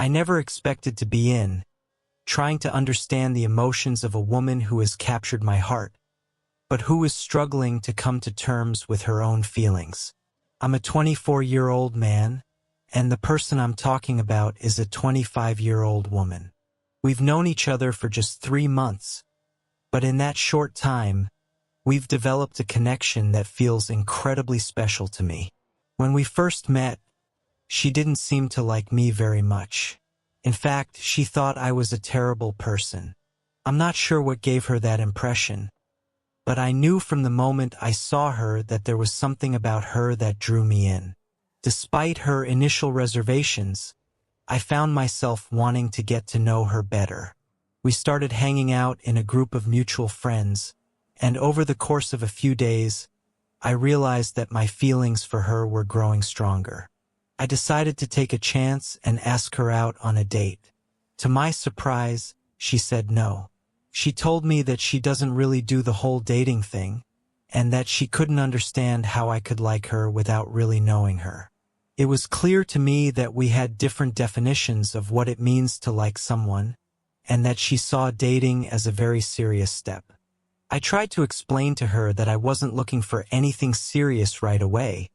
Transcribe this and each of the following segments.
I never expected to be trying to understand the emotions of a woman who has captured my heart, but who is struggling to come to terms with her own feelings. I'm a 24-year-old man, and the person I'm talking about is a 25-year-old woman. We've known each other for just 3 months, but in that short time, we've developed a connection that feels incredibly special to me. When we first met, she didn't seem to like me very much. In fact, she thought I was a terrible person. I'm not sure what gave her that impression, but I knew from the moment I saw her that there was something about her that drew me in. Despite her initial reservations, I found myself wanting to get to know her better. We started hanging out in a group of mutual friends, and over the course of a few days, I realized that my feelings for her were growing stronger. I decided to take a chance and ask her out on a date. To my surprise, she said no. She told me that she doesn't really do the whole dating thing, and that she couldn't understand how I could like her without really knowing her. It was clear to me that we had different definitions of what it means to like someone, and that she saw dating as a very serious step. I tried to explain to her that I wasn't looking for anything serious right away,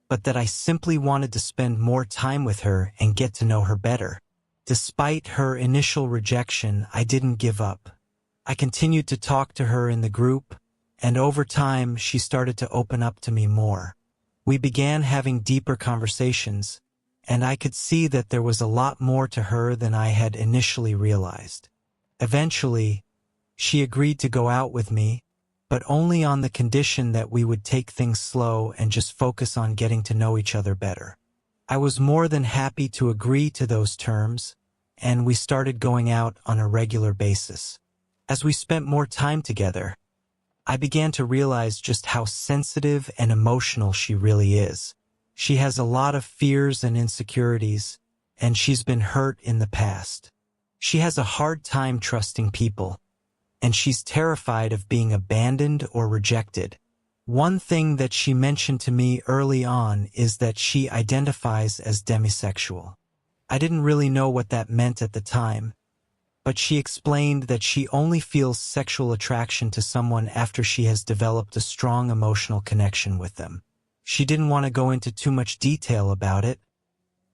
but that I simply wanted to spend more time with her and get to know her better. Despite her initial rejection, I didn't give up. I continued to talk to her in the group, and over time she started to open up to me more. We began having deeper conversations, and I could see that there was a lot more to her than I had initially realized. Eventually, she agreed to go out with me, but only on the condition that we would take things slow and just focus on getting to know each other better. I was more than happy to agree to those terms, and we started going out on a regular basis. As we spent more time together, I began to realize just how sensitive and emotional she really is. She has a lot of fears and insecurities, and she's been hurt in the past. She has a hard time trusting people, and she's terrified of being abandoned or rejected. One thing that she mentioned to me early on is that she identifies as demisexual. I didn't really know what that meant at the time, but she explained that she only feels sexual attraction to someone after she has developed a strong emotional connection with them. She didn't want to go into too much detail about it,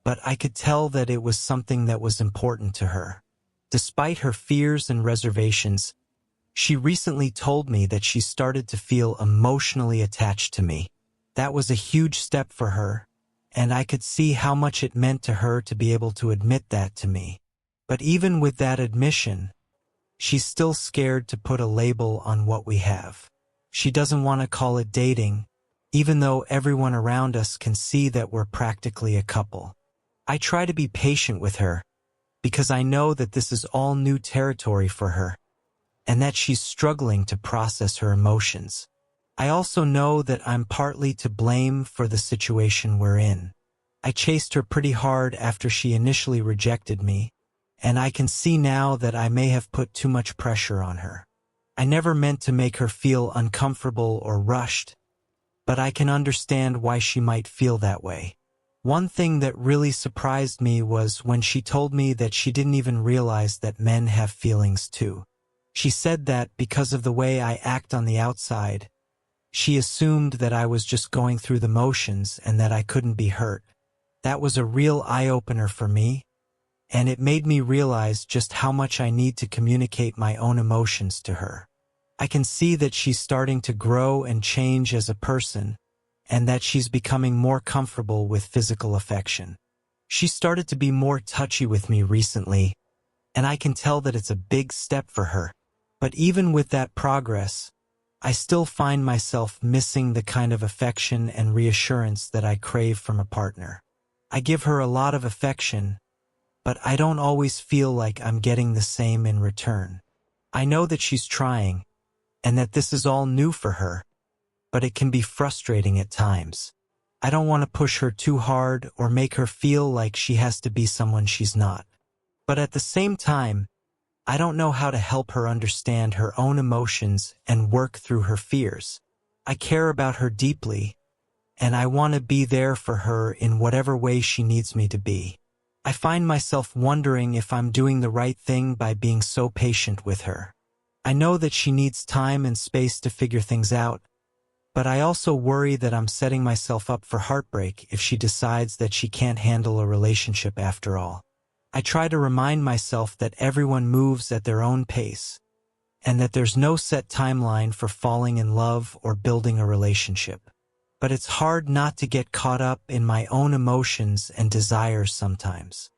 but I could tell that it was something that was important to her. Despite her fears and reservations, she recently told me that she started to feel emotionally attached to me. That was a huge step for her, and I could see how much it meant to her to be able to admit that to me. But even with that admission, she's still scared to put a label on what we have. She doesn't want to call it dating, even though everyone around us can see that we're practically a couple. I try to be patient with her, because I know that this is all new territory for her, and that she's struggling to process her emotions. I also know that I'm partly to blame for the situation we're in. I chased her pretty hard after she initially rejected me, and I can see now that I may have put too much pressure on her. I never meant to make her feel uncomfortable or rushed, but I can understand why she might feel that way. One thing that really surprised me was when she told me that she didn't even realize that men have feelings too. She said that because of the way I act on the outside, she assumed that I was just going through the motions and that I couldn't be hurt. That was a real eye-opener for me, and it made me realize just how much I need to communicate my own emotions to her. I can see that she's starting to grow and change as a person, and that she's becoming more comfortable with physical affection. She started to be more touchy with me recently, and I can tell that it's a big step for her. But even with that progress, I still find myself missing the kind of affection and reassurance that I crave from a partner. I give her a lot of affection, but I don't always feel like I'm getting the same in return. I know that she's trying, and that this is all new for her, but it can be frustrating at times. I don't want to push her too hard or make her feel like she has to be someone she's not. But at the same time, I don't know how to help her understand her own emotions and work through her fears. I care about her deeply, and I want to be there for her in whatever way she needs me to be. I find myself wondering if I'm doing the right thing by being so patient with her. I know that she needs time and space to figure things out, but I also worry that I'm setting myself up for heartbreak if she decides that she can't handle a relationship after all. I try to remind myself that everyone moves at their own pace, and that there's no set timeline for falling in love or building a relationship. But it's hard not to get caught up in my own emotions and desires sometimes.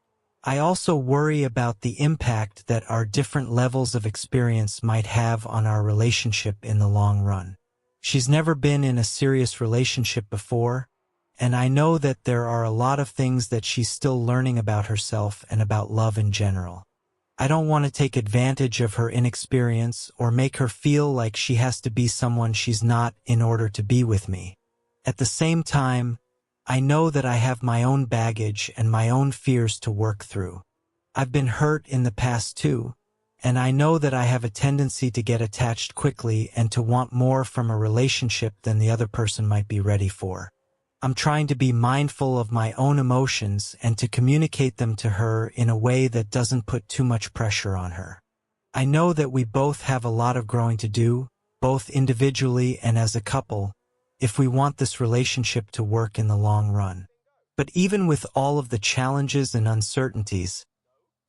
I also worry about the impact that our different levels of experience might have on our relationship in the long run. She's never been in a serious relationship before, and I know that there are a lot of things that she's still learning about herself and about love in general. I don't want to take advantage of her inexperience or make her feel like she has to be someone she's not in order to be with me. At the same time, I know that I have my own baggage and my own fears to work through. I've been hurt in the past too, and I know that I have a tendency to get attached quickly and to want more from a relationship than the other person might be ready for. I'm trying to be mindful of my own emotions and to communicate them to her in a way that doesn't put too much pressure on her. I know that we both have a lot of growing to do, both individually and as a couple, if we want this relationship to work in the long run. But even with all of the challenges and uncertainties,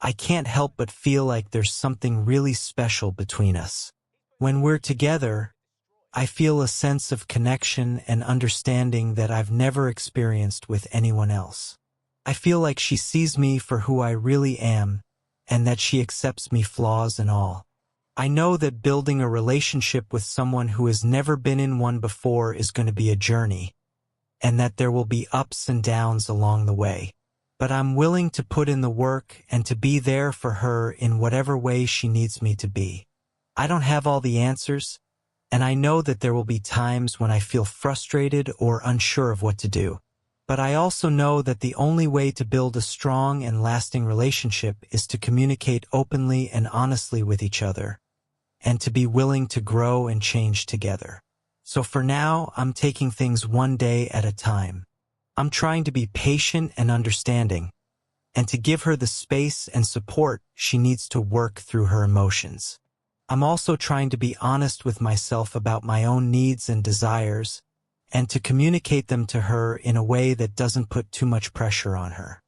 I can't help but feel like there's something really special between us. When we're together, I feel a sense of connection and understanding that I've never experienced with anyone else. I feel like she sees me for who I really am, and that she accepts me, flaws and all. I know that building a relationship with someone who has never been in one before is going to be a journey, and that there will be ups and downs along the way. But I'm willing to put in the work and to be there for her in whatever way she needs me to be. I don't have all the answers, and I know that there will be times when I feel frustrated or unsure of what to do. But I also know that the only way to build a strong and lasting relationship is to communicate openly and honestly with each other, and to be willing to grow and change together. So for now, I'm taking things one day at a time. I'm trying to be patient and understanding, and to give her the space and support she needs to work through her emotions. I'm also trying to be honest with myself about my own needs and desires, and to communicate them to her in a way that doesn't put too much pressure on her.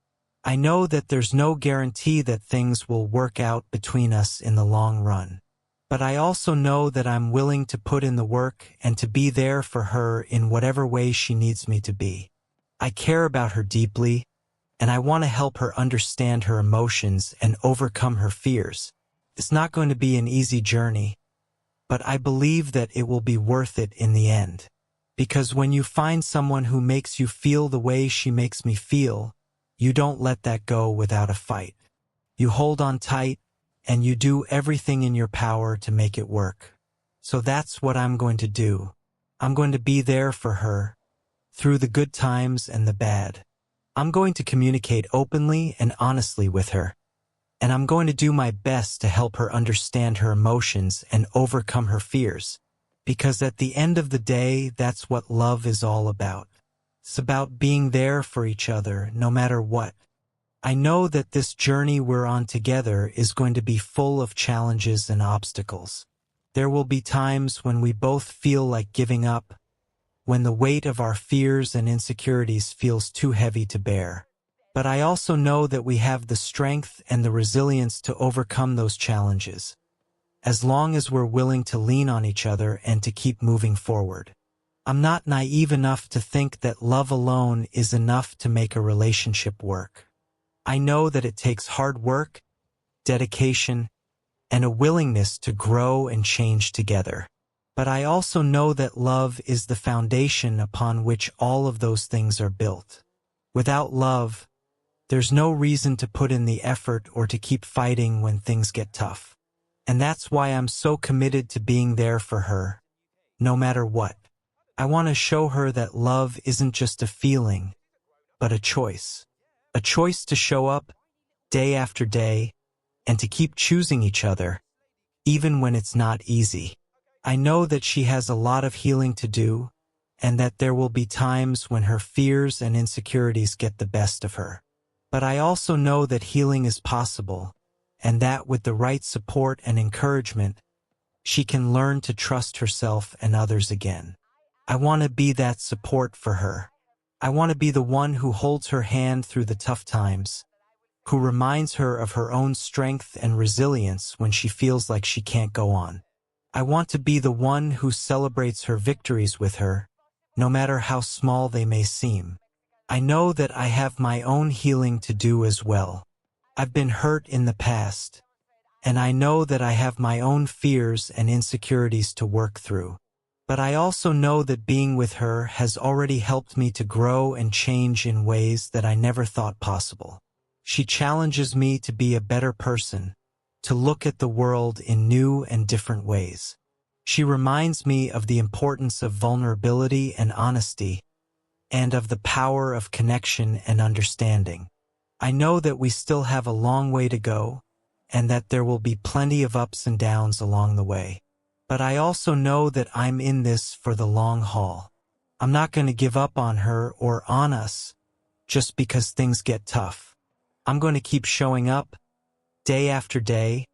I know that there's no guarantee that things will work out between us in the long run, but I also know that I'm willing to put in the work and to be there for her in whatever way she needs me to be. I care about her deeply, and I want to help her understand her emotions and overcome her fears. It's not going to be an easy journey, but I believe that it will be worth it in the end. Because when you find someone who makes you feel the way she makes me feel, you don't let that go without a fight. You hold on tight, and you do everything in your power to make it work. So that's what I'm going to do. I'm going to be there for her, through the good times and the bad. I'm going to communicate openly and honestly with her, and I'm going to do my best to help her understand her emotions and overcome her fears, because at the end of the day, that's what love is all about. It's about being there for each other, no matter what. I know that this journey we're on together is going to be full of challenges and obstacles. There will be times when we both feel like giving up, when the weight of our fears and insecurities feels too heavy to bear. But I also know that we have the strength and the resilience to overcome those challenges, as long as we're willing to lean on each other and to keep moving forward. I'm not naive enough to think that love alone is enough to make a relationship work. I know that it takes hard work, dedication, and a willingness to grow and change together. But I also know that love is the foundation upon which all of those things are built. Without love, there's no reason to put in the effort or to keep fighting when things get tough. And that's why I'm so committed to being there for her, no matter what. I want to show her that love isn't just a feeling, but a choice. A choice to show up day after day and to keep choosing each other, even when it's not easy. I know that she has a lot of healing to do, and that there will be times when her fears and insecurities get the best of her. But I also know that healing is possible, and that with the right support and encouragement, she can learn to trust herself and others again. I want to be that support for her. I want to be the one who holds her hand through the tough times, who reminds her of her own strength and resilience when she feels like she can't go on. I want to be the one who celebrates her victories with her, no matter how small they may seem. I know that I have my own healing to do as well. I've been hurt in the past, and I know that I have my own fears and insecurities to work through. But I also know that being with her has already helped me to grow and change in ways that I never thought possible. She challenges me to be a better person, to look at the world in new and different ways. She reminds me of the importance of vulnerability and honesty, and of the power of connection and understanding. I know that we still have a long way to go, and that there will be plenty of ups and downs along the way. But I also know that I'm in this for the long haul. I'm not going to give up on her or on us just because things get tough. I'm going to keep showing up day after day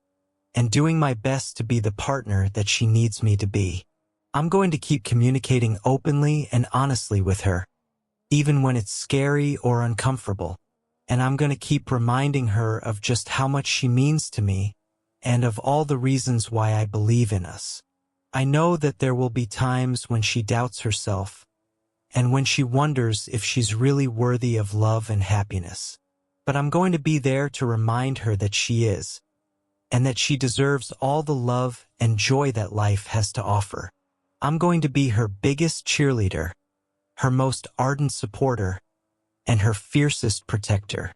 and doing my best to be the partner that she needs me to be. I'm going to keep communicating openly and honestly with her, even when it's scary or uncomfortable. And I'm going to keep reminding her of just how much she means to me and of all the reasons why I believe in us. I know that there will be times when she doubts herself and when she wonders if she's really worthy of love and happiness. But I'm going to be there to remind her that she is, and that she deserves all the love and joy that life has to offer. I'm going to be her biggest cheerleader, her most ardent supporter, and her fiercest protector.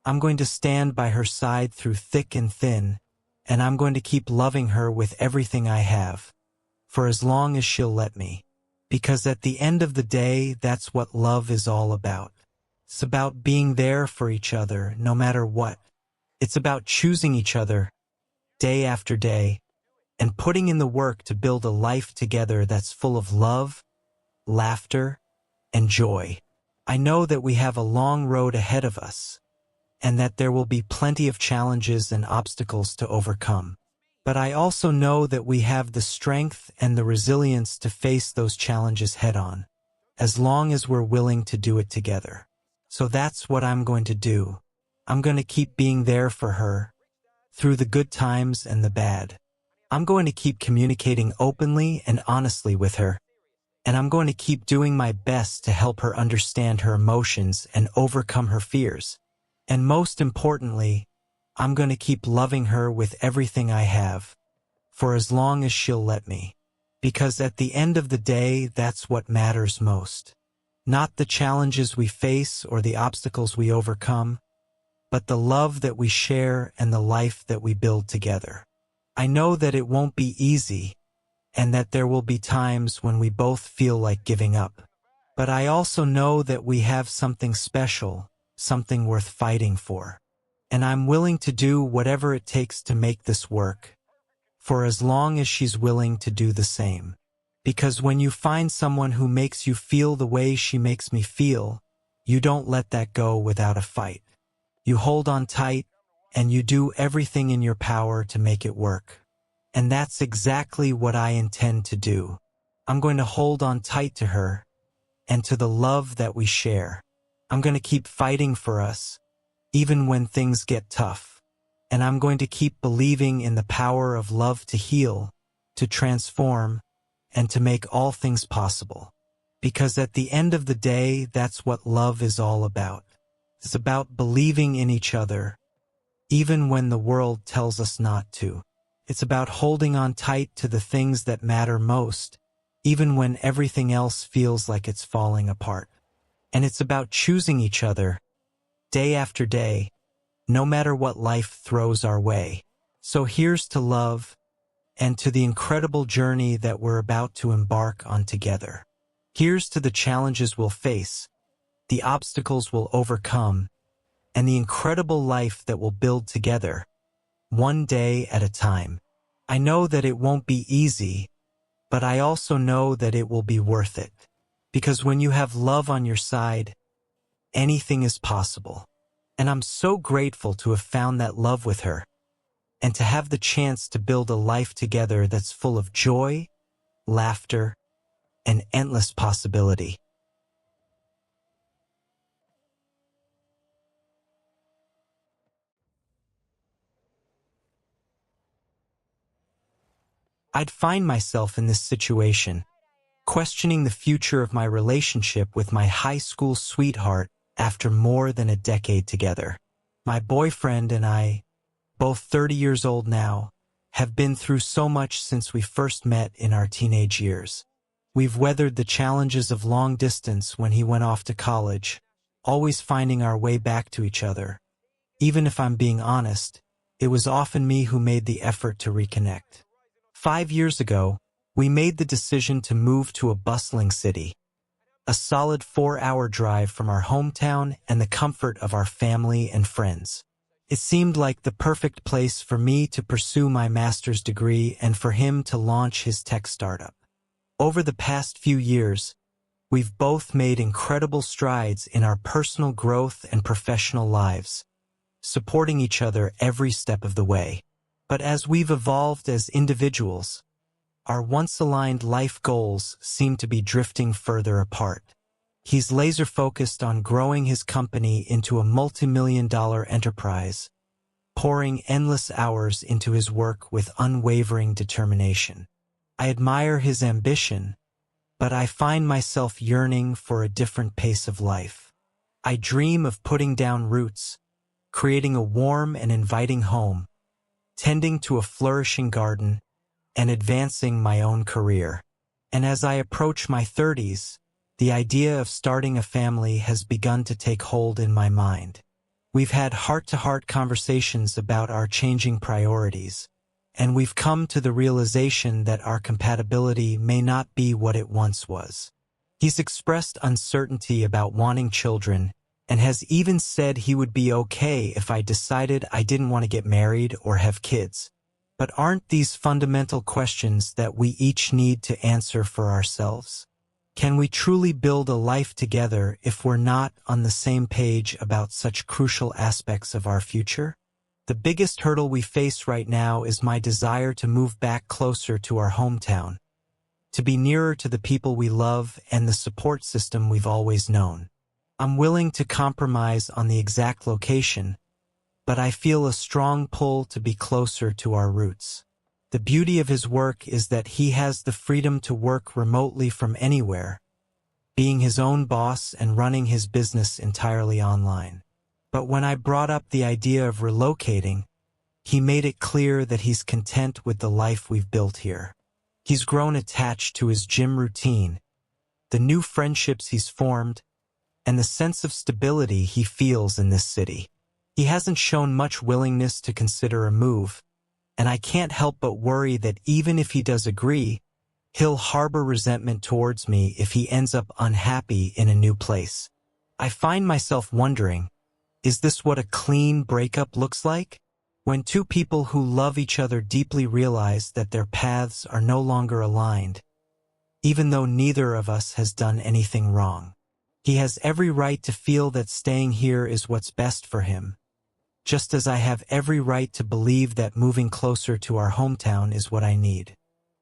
I'm going to stand by her side through thick and thin, and I'm going to keep loving her with everything I have, for as long as she'll let me. Because at the end of the day, that's what love is all about. It's about being there for each other, no matter what. It's about choosing each other, day after day, and putting in the work to build a life together that's full of love, laughter, and joy. I know that we have a long road ahead of us, and that there will be plenty of challenges and obstacles to overcome. But I also know that we have the strength and the resilience to face those challenges head-on, as long as we're willing to do it together. So that's what I'm going to do. I'm going to keep being there for her, through the good times and the bad. I'm going to keep communicating openly and honestly with her, and I'm going to keep doing my best to help her understand her emotions and overcome her fears. And most importantly, I'm going to keep loving her with everything I have, for as long as she'll let me. Because at the end of the day, that's what matters most. Not the challenges we face or the obstacles we overcome, but the love that we share and the life that we build together. I know that it won't be easy, and that there will be times when we both feel like giving up. But I also know that we have something special, something worth fighting for. And I'm willing to do whatever it takes to make this work, for as long as she's willing to do the same. Because when you find someone who makes you feel the way she makes me feel, you don't let that go without a fight. You hold on tight, and you do everything in your power to make it work. And that's exactly what I intend to do. I'm going to hold on tight to her, and to the love that we share. I'm going to keep fighting for us, even when things get tough. And I'm going to keep believing in the power of love to heal, to transform, and to make all things possible. Because at the end of the day, that's what love is all about. It's about believing in each other, even when the world tells us not to. It's about holding on tight to the things that matter most, even when everything else feels like it's falling apart. And it's about choosing each other, day after day, no matter what life throws our way. So here's to love, and to the incredible journey that we're about to embark on together. Here's to the challenges we'll face, the obstacles we'll overcome, and the incredible life that we'll build together, one day at a time. I know that it won't be easy, but I also know that it will be worth it. Because when you have love on your side, anything is possible. And I'm so grateful to have found that love with her, and to have the chance to build a life together that's full of joy, laughter, and endless possibility. I'd find myself in this situation, questioning the future of my relationship with my high school sweetheart after more than a decade together. My boyfriend and I, both 30 years old now, have been through so much since we first met in our teenage years. We've weathered the challenges of long distance when he went off to college, always finding our way back to each other. Even if I'm being honest, it was often me who made the effort to reconnect. 5 years ago, we made the decision to move to a bustling city, a solid 4-hour drive from our hometown and the comfort of our family and friends. It seemed like the perfect place for me to pursue my master's degree and for him to launch his tech startup. Over the past few years, we've both made incredible strides in our personal growth and professional lives, supporting each other every step of the way. But as we've evolved as individuals, our once-aligned life goals seem to be drifting further apart. He's laser-focused on growing his company into a multi-million-dollar enterprise, pouring endless hours into his work with unwavering determination. I admire his ambition, but I find myself yearning for a different pace of life. I dream of putting down roots, creating a warm and inviting home, tending to a flourishing garden, and advancing my own career. And as I approach my 30s, the idea of starting a family has begun to take hold in my mind. We've had heart-to-heart conversations about our changing priorities, and we've come to the realization that our compatibility may not be what it once was. He's expressed uncertainty about wanting children, and has even said he would be okay if I decided I didn't want to get married or have kids. But aren't these fundamental questions that we each need to answer for ourselves? Can we truly build a life together if we're not on the same page about such crucial aspects of our future? The biggest hurdle we face right now is my desire to move back closer to our hometown, to be nearer to the people we love and the support system we've always known. I'm willing to compromise on the exact location, but I feel a strong pull to be closer to our roots. The beauty of his work is that he has the freedom to work remotely from anywhere, being his own boss and running his business entirely online. But when I brought up the idea of relocating, he made it clear that he's content with the life we've built here. He's grown attached to his gym routine, the new friendships he's formed, and the sense of stability he feels in this city. He hasn't shown much willingness to consider a move, and I can't help but worry that even if he does agree, he'll harbor resentment towards me if he ends up unhappy in a new place. I find myself wondering, is this what a clean breakup looks like? When two people who love each other deeply realize that their paths are no longer aligned, even though neither of us has done anything wrong. He has every right to feel that staying here is what's best for him, just as I have every right to believe that moving closer to our hometown is what I need.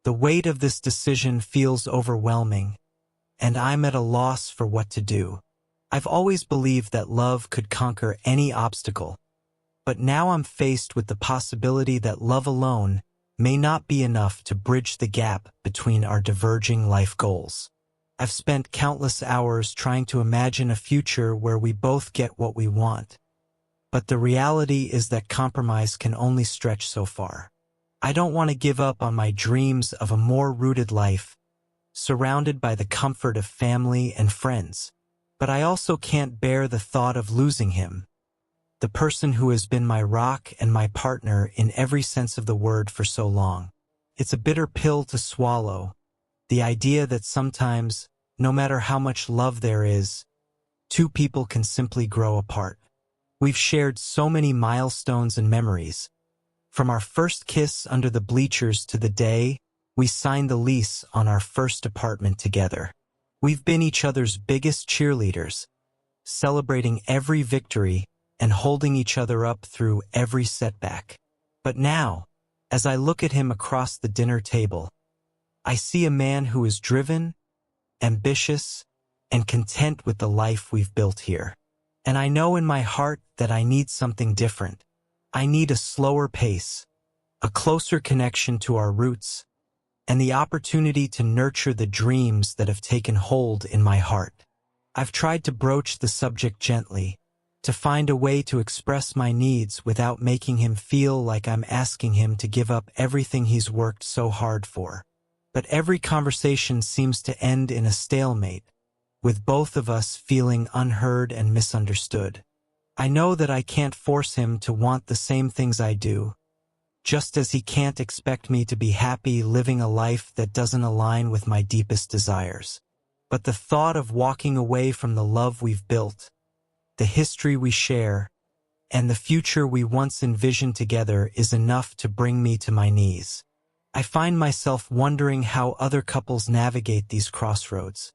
The weight of this decision feels overwhelming, and I'm at a loss for what to do. I've always believed that love could conquer any obstacle, but now I'm faced with the possibility that love alone may not be enough to bridge the gap between our diverging life goals. I've spent countless hours trying to imagine a future where we both get what we want, but the reality is that compromise can only stretch so far. I don't want to give up on my dreams of a more rooted life, surrounded by the comfort of family and friends. But I also can't bear the thought of losing him, the person who has been my rock and my partner in every sense of the word for so long. It's a bitter pill to swallow, the idea that sometimes, no matter how much love there is, two people can simply grow apart. We've shared so many milestones and memories, from our first kiss under the bleachers to the day we signed the lease on our first apartment together. We've been each other's biggest cheerleaders, celebrating every victory and holding each other up through every setback. But now, as I look at him across the dinner table, I see a man who is driven, ambitious, and content with the life we've built here. And I know in my heart that I need something different. I need a slower pace, a closer connection to our roots, and the opportunity to nurture the dreams that have taken hold in my heart. I've tried to broach the subject gently, to find a way to express my needs without making him feel like I'm asking him to give up everything he's worked so hard for. But every conversation seems to end in a stalemate, with both of us feeling unheard and misunderstood. I know that I can't force him to want the same things I do, just as he can't expect me to be happy living a life that doesn't align with my deepest desires. But the thought of walking away from the love we've built, the history we share, and the future we once envisioned together is enough to bring me to my knees. I find myself wondering how other couples navigate these crossroads,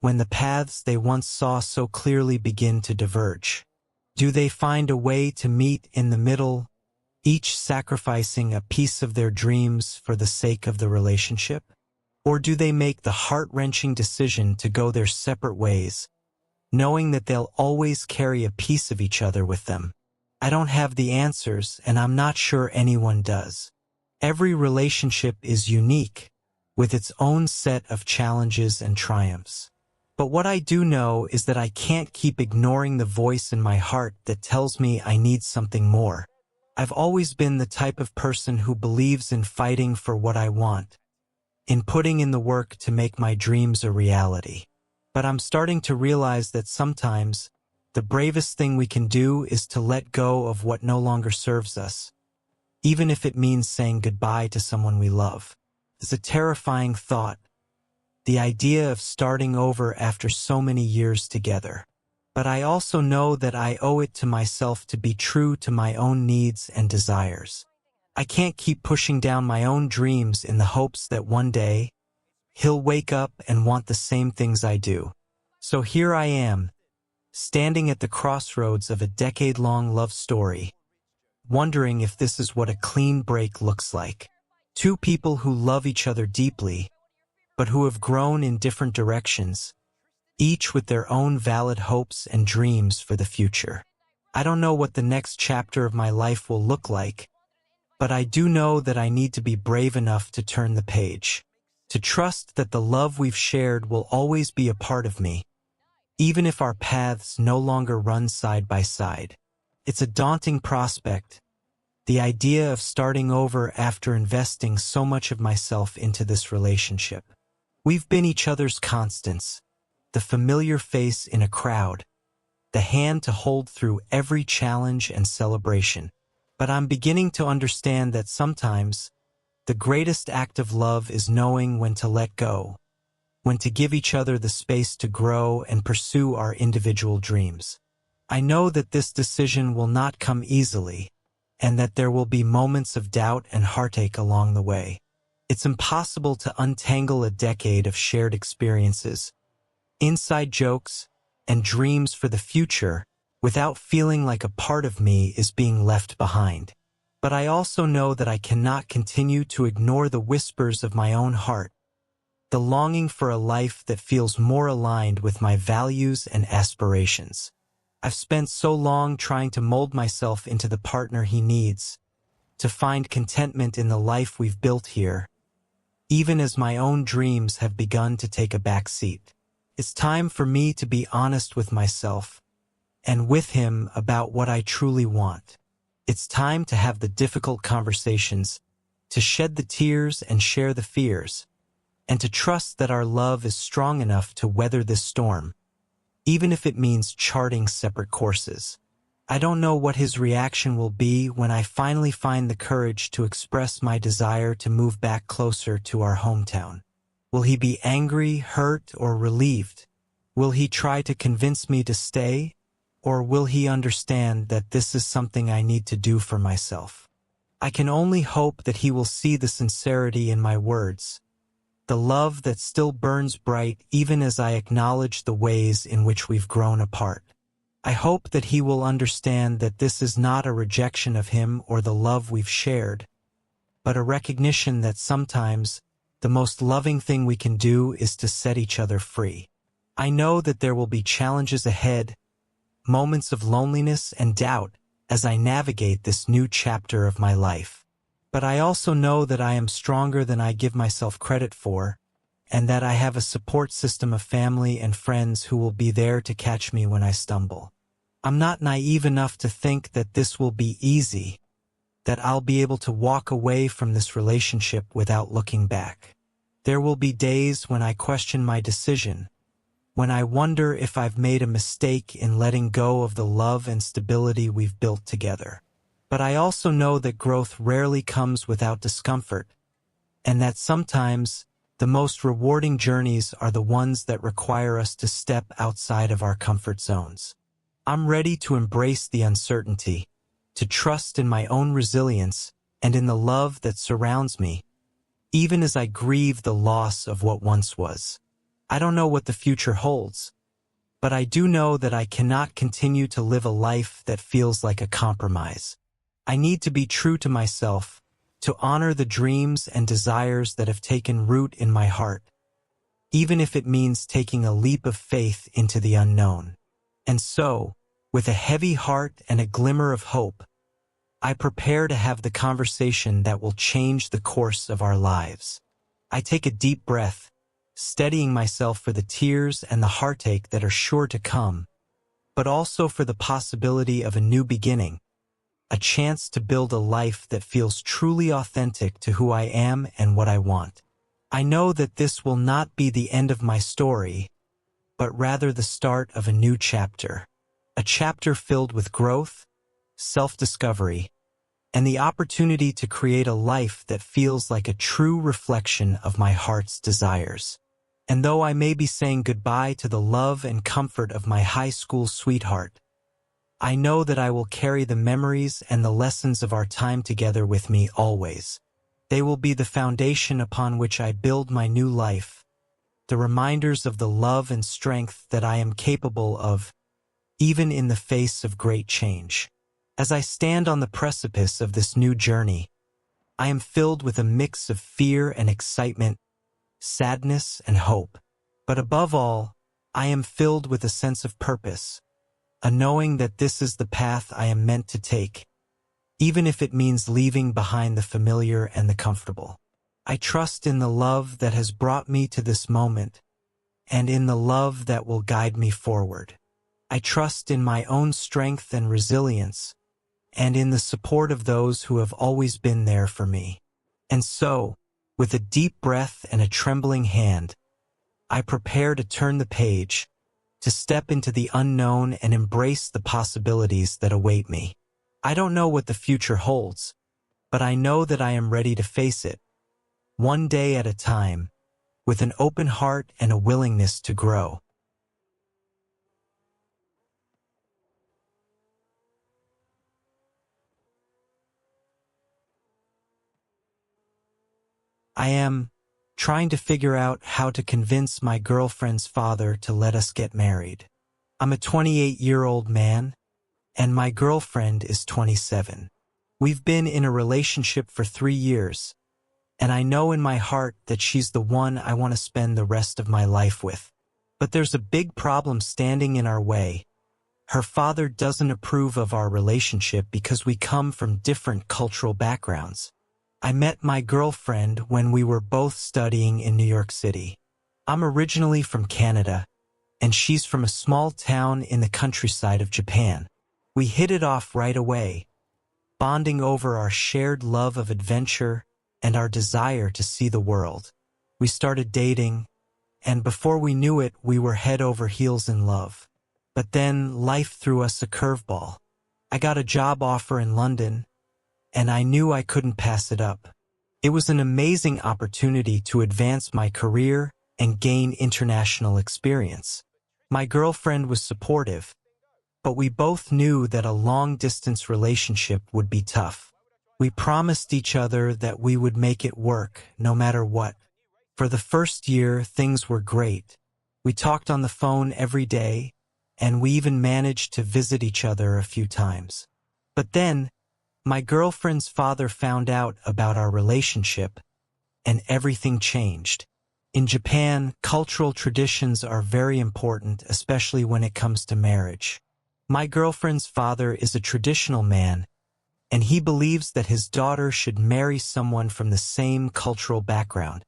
when the paths they once saw so clearly begin to diverge. Do they find a way to meet in the middle, each sacrificing a piece of their dreams for the sake of the relationship? Or do they make the heart-wrenching decision to go their separate ways, knowing that they'll always carry a piece of each other with them? I don't have the answers, and I'm not sure anyone does. Every relationship is unique, with its own set of challenges and triumphs. But what I do know is that I can't keep ignoring the voice in my heart that tells me I need something more. I've always been the type of person who believes in fighting for what I want, in putting in the work to make my dreams a reality. But I'm starting to realize that sometimes the bravest thing we can do is to let go of what no longer serves us, even if it means saying goodbye to someone we love. It's a terrifying thought, the idea of starting over after so many years together. But I also know that I owe it to myself to be true to my own needs and desires. I can't keep pushing down my own dreams in the hopes that one day he'll wake up and want the same things I do. So here I am, standing at the crossroads of a decade-long love story, wondering if this is what a clean break looks like. Two people who love each other deeply, but who have grown in different directions, each with their own valid hopes and dreams for the future. I don't know what the next chapter of my life will look like, but I do know that I need to be brave enough to turn the page, to trust that the love we've shared will always be a part of me, even if our paths no longer run side by side. It's a daunting prospect, the idea of starting over after investing so much of myself into this relationship. We've been each other's constants, the familiar face in a crowd, the hand to hold through every challenge and celebration. But I'm beginning to understand that sometimes the greatest act of love is knowing when to let go, when to give each other the space to grow and pursue our individual dreams. I know that this decision will not come easily, and that there will be moments of doubt and heartache along the way. It's impossible to untangle a decade of shared experiences, inside jokes, and dreams for the future without feeling like a part of me is being left behind. But I also know that I cannot continue to ignore the whispers of my own heart, the longing for a life that feels more aligned with my values and aspirations. I've spent so long trying to mold myself into the partner he needs, to find contentment in the life we've built here, even as my own dreams have begun to take a back seat. It's time for me to be honest with myself and with him about what I truly want. It's time to have the difficult conversations, to shed the tears and share the fears, and to trust that our love is strong enough to weather this storm, even if it means charting separate courses. I don't know what his reaction will be when I finally find the courage to express my desire to move back closer to our hometown. Will he be angry, hurt, or relieved? Will he try to convince me to stay? Or will he understand that this is something I need to do for myself? I can only hope that he will see the sincerity in my words, the love that still burns bright even as I acknowledge the ways in which we've grown apart. I hope that he will understand that this is not a rejection of him or the love we've shared, but a recognition that sometimes the most loving thing we can do is to set each other free. I know that there will be challenges ahead, moments of loneliness and doubt as I navigate this new chapter of my life. But I also know that I am stronger than I give myself credit for, and that I have a support system of family and friends who will be there to catch me when I stumble. I'm not naive enough to think that this will be easy, that I'll be able to walk away from this relationship without looking back. There will be days when I question my decision, when I wonder if I've made a mistake in letting go of the love and stability we've built together. But I also know that growth rarely comes without discomfort, and that sometimes the most rewarding journeys are the ones that require us to step outside of our comfort zones. I'm ready to embrace the uncertainty, to trust in my own resilience and in the love that surrounds me, even as I grieve the loss of what once was. I don't know what the future holds, but I do know that I cannot continue to live a life that feels like a compromise. I need to be true to myself, to honor the dreams and desires that have taken root in my heart, even if it means taking a leap of faith into the unknown. And so, with a heavy heart and a glimmer of hope, I prepare to have the conversation that will change the course of our lives. I take a deep breath, steadying myself for the tears and the heartache that are sure to come, but also for the possibility of a new beginning, a chance to build a life that feels truly authentic to who I am and what I want. I know that this will not be the end of my story, but rather the start of a new chapter. A chapter filled with growth, self-discovery, and the opportunity to create a life that feels like a true reflection of my heart's desires. And though I may be saying goodbye to the love and comfort of my high school sweetheart, I know that I will carry the memories and the lessons of our time together with me always. They will be the foundation upon which I build my new life, the reminders of the love and strength that I am capable of, even in the face of great change. As I stand on the precipice of this new journey, I am filled with a mix of fear and excitement, sadness and hope. But above all, I am filled with a sense of purpose, a knowing that this is the path I am meant to take, even if it means leaving behind the familiar and the comfortable. I trust in the love that has brought me to this moment, and in the love that will guide me forward. I trust in my own strength and resilience, and in the support of those who have always been there for me. And so, with a deep breath and a trembling hand, I prepare to turn the page, to step into the unknown and embrace the possibilities that await me. I don't know what the future holds, but I know that I am ready to face it, one day at a time, with an open heart and a willingness to grow. I am trying to figure out how to convince my girlfriend's father to let us get married. I'm a 28-year-old man, and my girlfriend is 27. We've been in a relationship for 3 years, and I know in my heart that she's the one I want to spend the rest of my life with. But there's a big problem standing in our way. Her father doesn't approve of our relationship because we come from different cultural backgrounds. I met my girlfriend when we were both studying in New York City. I'm originally from Canada, and she's from a small town in the countryside of Japan. We hit it off right away, bonding over our shared love of adventure and our desire to see the world. We started dating, and before we knew it, we were head over heels in love. But then life threw us a curveball. I got a job offer in London, and I knew I couldn't pass it up. It was an amazing opportunity to advance my career and gain international experience. My girlfriend was supportive, but we both knew that a long-distance relationship would be tough. We promised each other that we would make it work, no matter what. For the first year, things were great. We talked on the phone every day, and we even managed to visit each other a few times. But then, my girlfriend's father found out about our relationship, and everything changed. In Japan, cultural traditions are very important, especially when it comes to marriage. My girlfriend's father is a traditional man, and he believes that his daughter should marry someone from the same cultural background.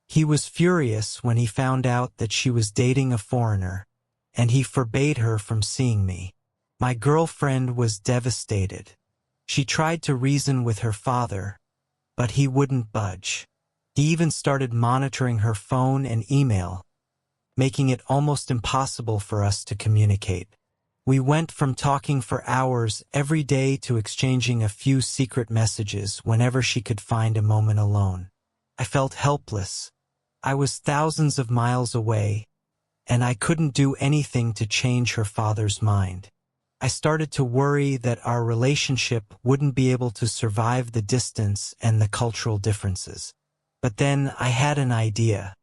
He was furious when he found out that she was dating a foreigner, and he forbade her from seeing me. My girlfriend was devastated. She tried to reason with her father, but he wouldn't budge. He even started monitoring her phone and email, making it almost impossible for us to communicate. We went from talking for hours every day to exchanging a few secret messages whenever she could find a moment alone. I felt helpless. I was thousands of miles away, and I couldn't do anything to change her father's mind. I started to worry that our relationship wouldn't be able to survive the distance and the cultural differences. But then I had an idea.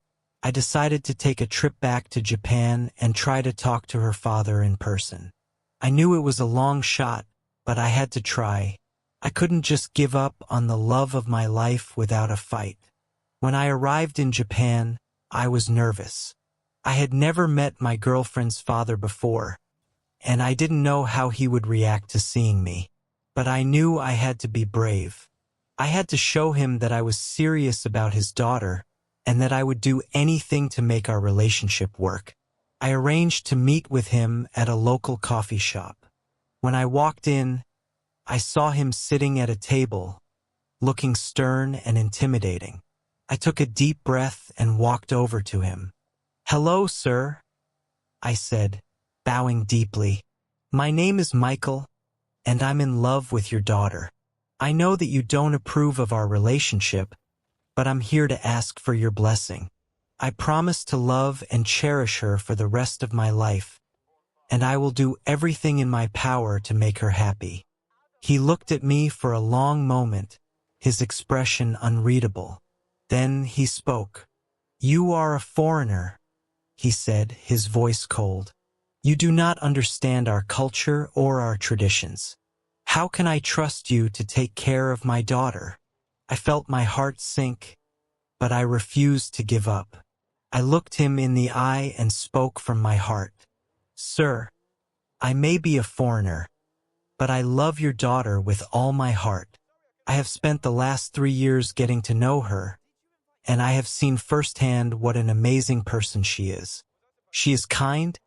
I decided to take a trip back to Japan and try to talk to her father in person. I knew it was a long shot, but I had to try. I couldn't just give up on the love of my life without a fight. When I arrived in Japan, I was nervous. I had never met my girlfriend's father before, and I didn't know how he would react to seeing me. But I knew I had to be brave. I had to show him that I was serious about his daughter, and that I would do anything to make our relationship work. I arranged to meet with him at a local coffee shop. When I walked in, I saw him sitting at a table, looking stern and intimidating. I took a deep breath and walked over to him. "Hello, sir," I said, bowing deeply. "My name is Michael, and I'm in love with your daughter. I know that you don't approve of our relationship, but I'm here to ask for your blessing. I promise to love and cherish her for the rest of my life, and I will do everything in my power to make her happy." He looked at me for a long moment, his expression unreadable. Then he spoke. "You are a foreigner," he said, his voice cold. "You do not understand our culture or our traditions. How can I trust you to take care of my daughter?" I felt my heart sink, but I refused to give up. I looked him in the eye and spoke from my heart. "Sir, I may be a foreigner, but I love your daughter with all my heart. I have spent the last 3 years getting to know her, and I have seen firsthand what an amazing person she is. She is kind,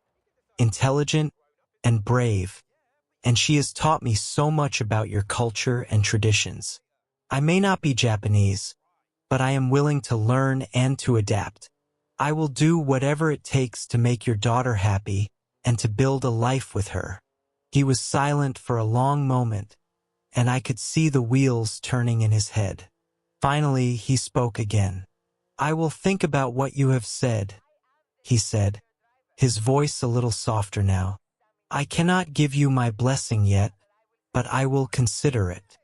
intelligent, and brave, and she has taught me so much about your culture and traditions. I may not be Japanese, but I am willing to learn and to adapt. I will do whatever it takes to make your daughter happy and to build a life with her." He was silent for a long moment, and I could see the wheels turning in his head. Finally, he spoke again. "I will think about what you have said," he said, his voice a little softer now. "I cannot give you my blessing yet, but I will consider it.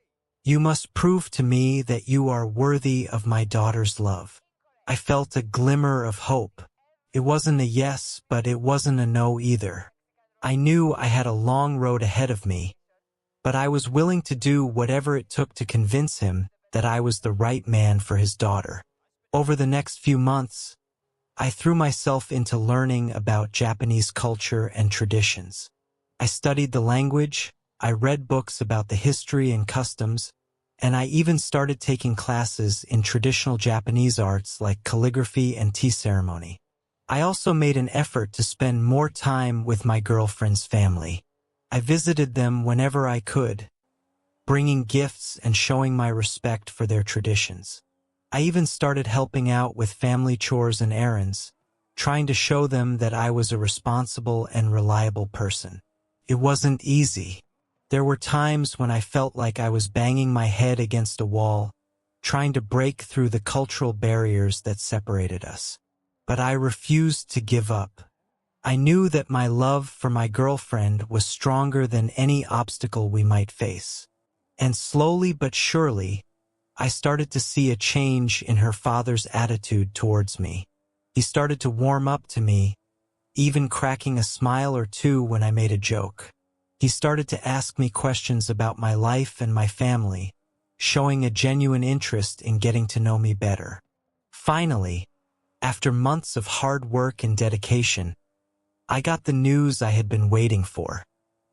You must prove to me that you are worthy of my daughter's love." I felt a glimmer of hope. It wasn't a yes, but it wasn't a no either. I knew I had a long road ahead of me, but I was willing to do whatever it took to convince him that I was the right man for his daughter. Over the next few months, I threw myself into learning about Japanese culture and traditions. I studied the language, I read books about the history and customs, and I even started taking classes in traditional Japanese arts like calligraphy and tea ceremony. I also made an effort to spend more time with my girlfriend's family. I visited them whenever I could, bringing gifts and showing my respect for their traditions. I even started helping out with family chores and errands, trying to show them that I was a responsible and reliable person. It wasn't easy. There were times when I felt like I was banging my head against a wall, trying to break through the cultural barriers that separated us. But I refused to give up. I knew that my love for my girlfriend was stronger than any obstacle we might face. And slowly but surely, I started to see a change in her father's attitude towards me. He started to warm up to me, even cracking a smile or two when I made a joke. He started to ask me questions about my life and my family, showing a genuine interest in getting to know me better. Finally, after months of hard work and dedication, I got the news I had been waiting for.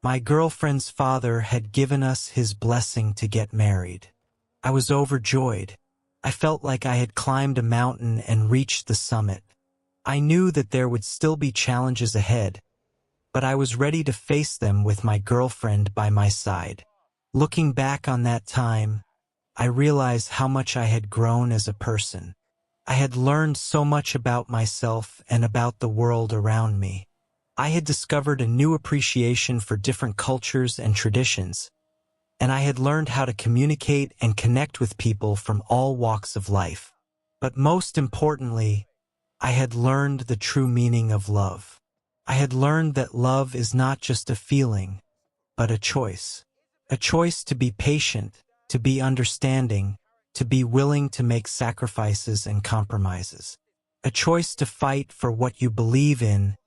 My girlfriend's father had given us his blessing to get married. I was overjoyed. I felt like I had climbed a mountain and reached the summit. I knew that there would still be challenges ahead, but I was ready to face them with my girlfriend by my side. Looking back on that time, I realized how much I had grown as a person. I had learned so much about myself and about the world around me. I had discovered a new appreciation for different cultures and traditions, and I had learned how to communicate and connect with people from all walks of life. But most importantly, I had learned the true meaning of love. I had learned that love is not just a feeling, but a choice. A choice to be patient, to be understanding, to be willing to make sacrifices and compromises. A choice to fight for what you believe in,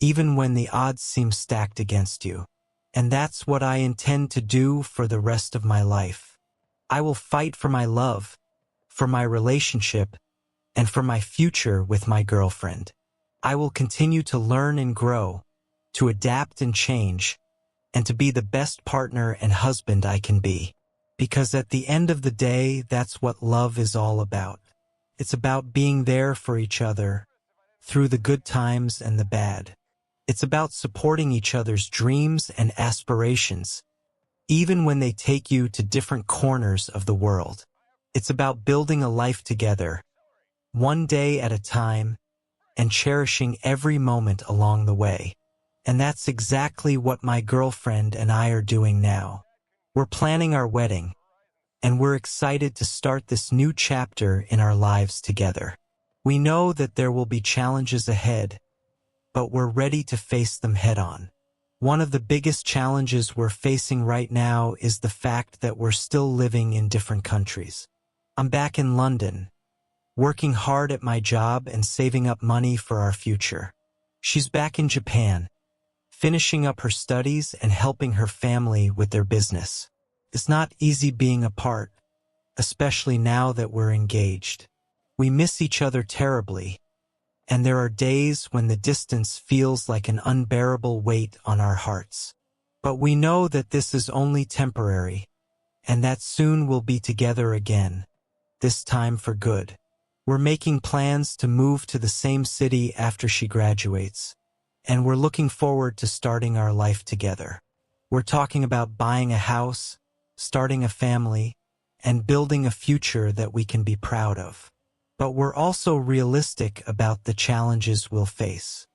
even when the odds seem stacked against you. And that's what I intend to do for the rest of my life. I will fight for my love, for my relationship, and for my future with my girlfriend. I will continue to learn and grow, to adapt and change, and to be the best partner and husband I can be. Because at the end of the day, that's what love is all about. It's about being there for each other, through the good times and the bad. It's about supporting each other's dreams and aspirations, even when they take you to different corners of the world. It's about building a life together, one day at a time, and cherishing every moment along the way. And that's exactly what my girlfriend and I are doing now. We're planning our wedding, and we're excited to start this new chapter in our lives together. We know that there will be challenges ahead, but we're ready to face them head-on. One of the biggest challenges we're facing right now is the fact that we're still living in different countries. I'm back in London, working hard at my job and saving up money for our future. She's back in Japan, finishing up her studies and helping her family with their business. It's not easy being apart, especially now that we're engaged. We miss each other terribly, and there are days when the distance feels like an unbearable weight on our hearts. But we know that this is only temporary, and that soon we'll be together again, this time for good. We're making plans to move to the same city after she graduates, and we're looking forward to starting our life together. We're talking about buying a house, starting a family, and building a future that we can be proud of. But we're also realistic about the challenges we'll face.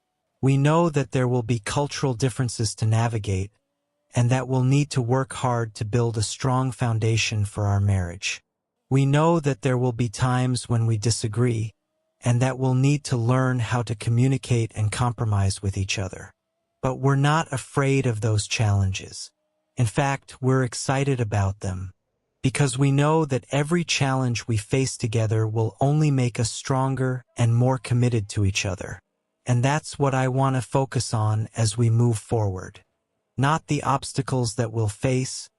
We know that there will be cultural differences to navigate, and that we'll need to work hard to build a strong foundation for our marriage. We know that there will be times when we disagree, and that we'll need to learn how to communicate and compromise with each other. But we're not afraid of those challenges. In fact, we're excited about them, because we know that every challenge we face together will only make us stronger and more committed to each other. And that's what I want to focus on as we move forward. Not the obstacles that we'll face,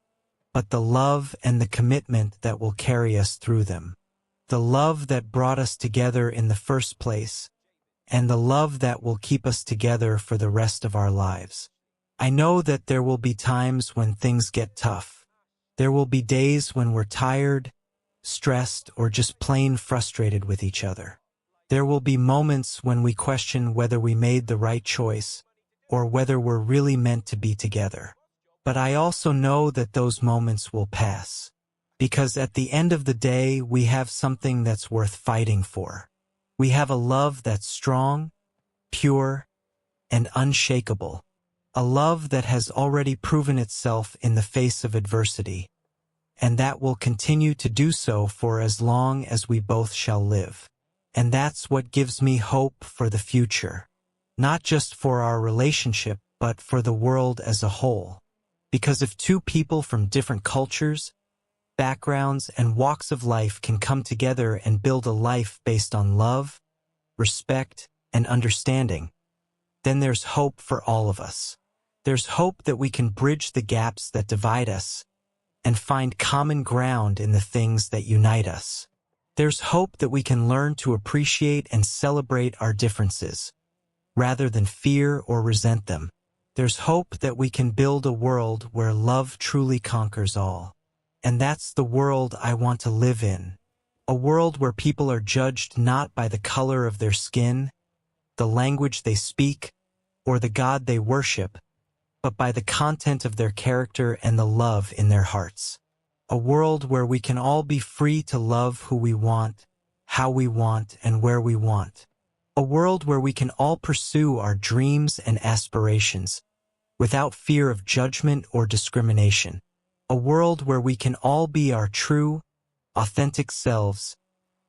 but the love and the commitment that will carry us through them. The love that brought us together in the first place, and the love that will keep us together for the rest of our lives. I know that there will be times when things get tough. There will be days when we're tired, stressed, or just plain frustrated with each other. There will be moments when we question whether we made the right choice, or whether we're really meant to be together. But I also know that those moments will pass. Because at the end of the day, we have something that's worth fighting for. We have a love that's strong, pure, and unshakable. A love that has already proven itself in the face of adversity, and that will continue to do so for as long as we both shall live. And that's what gives me hope for the future. Not just for our relationship, but for the world as a whole. Because if two people from different cultures, backgrounds, and walks of life can come together and build a life based on love, respect, and understanding, then there's hope for all of us. There's hope that we can bridge the gaps that divide us and find common ground in the things that unite us. There's hope that we can learn to appreciate and celebrate our differences, rather than fear or resent them. There's hope that we can build a world where love truly conquers all. And that's the world I want to live in. A world where people are judged not by the color of their skin, the language they speak, or the God they worship, but by the content of their character and the love in their hearts. A world where we can all be free to love who we want, how we want, and where we want. A world where we can all pursue our dreams and aspirations without fear of judgment or discrimination. A world where we can all be our true, authentic selves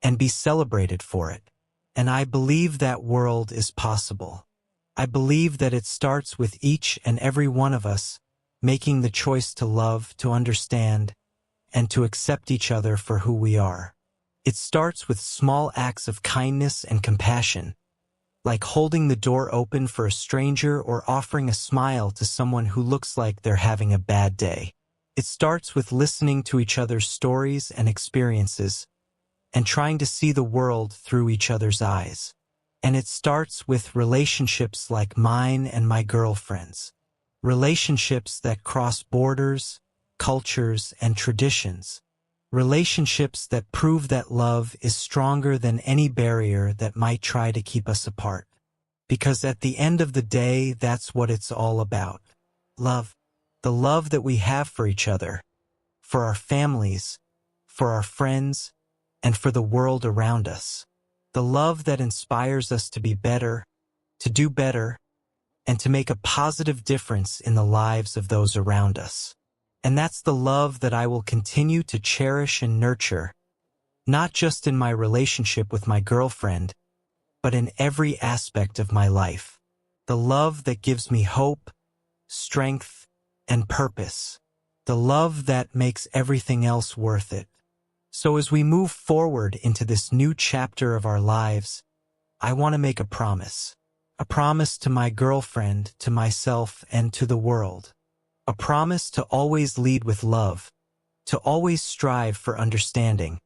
and be celebrated for it. And I believe that world is possible. I believe that it starts with each and every one of us making the choice to love, to understand, and to accept each other for who we are. It starts with small acts of kindness and compassion, like holding the door open for a stranger or offering a smile to someone who looks like they're having a bad day. It starts with listening to each other's stories and experiences and trying to see the world through each other's eyes. And it starts with relationships like mine and my girlfriend's. Relationships that cross borders, cultures, and traditions. Relationships that prove that love is stronger than any barrier that might try to keep us apart. Because at the end of the day, that's what it's all about. Love. The love that we have for each other, for our families, for our friends, and for the world around us. The love that inspires us to be better, to do better, and to make a positive difference in the lives of those around us. And that's the love that I will continue to cherish and nurture, not just in my relationship with my girlfriend, but in every aspect of my life. The love that gives me hope, strength, and purpose. The love that makes everything else worth it. So as we move forward into this new chapter of our lives, I want to make a promise. A promise to my girlfriend, to myself, and to the world. A promise to always lead with love, to always strive for understanding,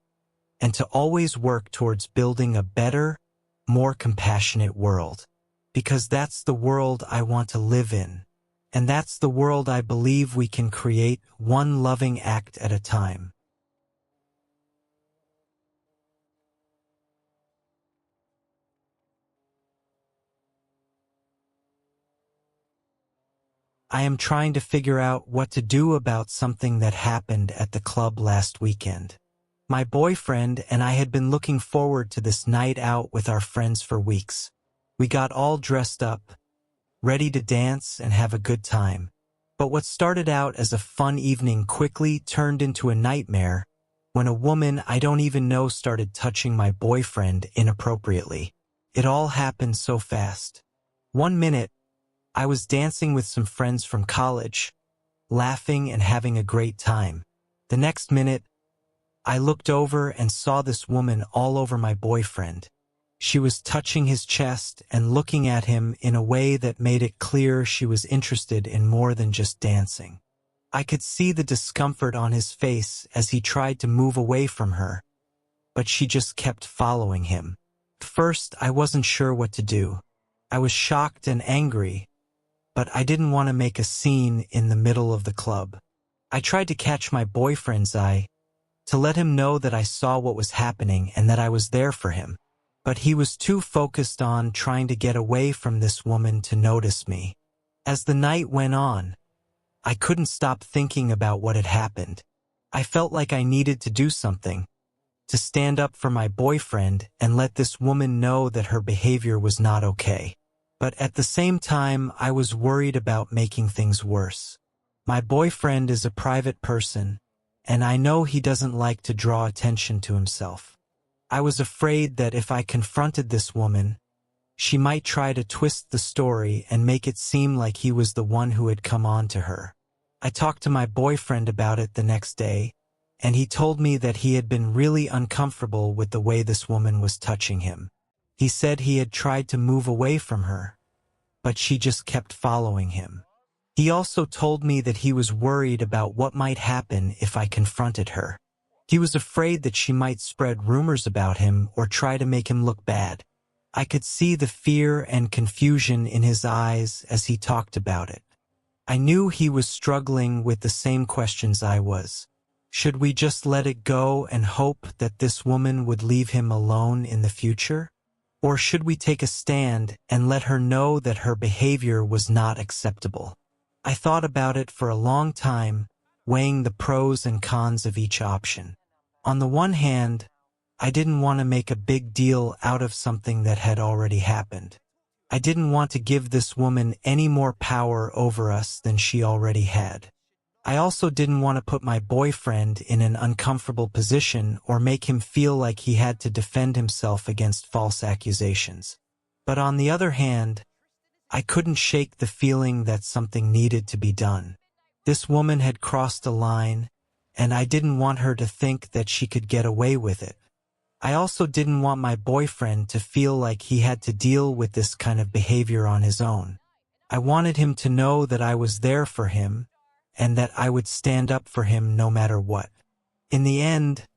and to always work towards building a better, more compassionate world. Because that's the world I want to live in. And that's the world I believe we can create, one loving act at a time. I am trying to figure out what to do about something that happened at the club last weekend. My boyfriend and I had been looking forward to this night out with our friends for weeks. We got all dressed up, ready to dance and have a good time. But what started out as a fun evening quickly turned into a nightmare when a woman I don't even know started touching my boyfriend inappropriately. It all happened so fast. 1 minute, I was dancing with some friends from college, laughing and having a great time. The next minute, I looked over and saw this woman all over my boyfriend. She was touching his chest and looking at him in a way that made it clear she was interested in more than just dancing. I could see the discomfort on his face as he tried to move away from her, but she just kept following him. At first, I wasn't sure what to do. I was shocked and angry, but I didn't want to make a scene in the middle of the club. I tried to catch my boyfriend's eye, to let him know that I saw what was happening and that I was there for him. But he was too focused on trying to get away from this woman to notice me. As the night went on, I couldn't stop thinking about what had happened. I felt like I needed to do something, to stand up for my boyfriend and let this woman know that her behavior was not okay. But at the same time, I was worried about making things worse. My boyfriend is a private person, and I know he doesn't like to draw attention to himself. I was afraid that if I confronted this woman, she might try to twist the story and make it seem like he was the one who had come on to her. I talked to my boyfriend about it the next day, and he told me that he had been really uncomfortable with the way this woman was touching him. He said he had tried to move away from her, but she just kept following him. He also told me that he was worried about what might happen if I confronted her. He was afraid that she might spread rumors about him or try to make him look bad. I could see the fear and confusion in his eyes as he talked about it. I knew he was struggling with the same questions I was. Should we just let it go and hope that this woman would leave him alone in the future? Or should we take a stand and let her know that her behavior was not acceptable? I thought about it for a long time, weighing the pros and cons of each option. On the one hand, I didn't want to make a big deal out of something that had already happened. I didn't want to give this woman any more power over us than she already had. I also didn't want to put my boyfriend in an uncomfortable position or make him feel like he had to defend himself against false accusations. But on the other hand, I couldn't shake the feeling that something needed to be done. This woman had crossed a line, and I didn't want her to think that she could get away with it. I also didn't want my boyfriend to feel like he had to deal with this kind of behavior on his own. I wanted him to know that I was there for him and that I would stand up for him no matter what. In the end,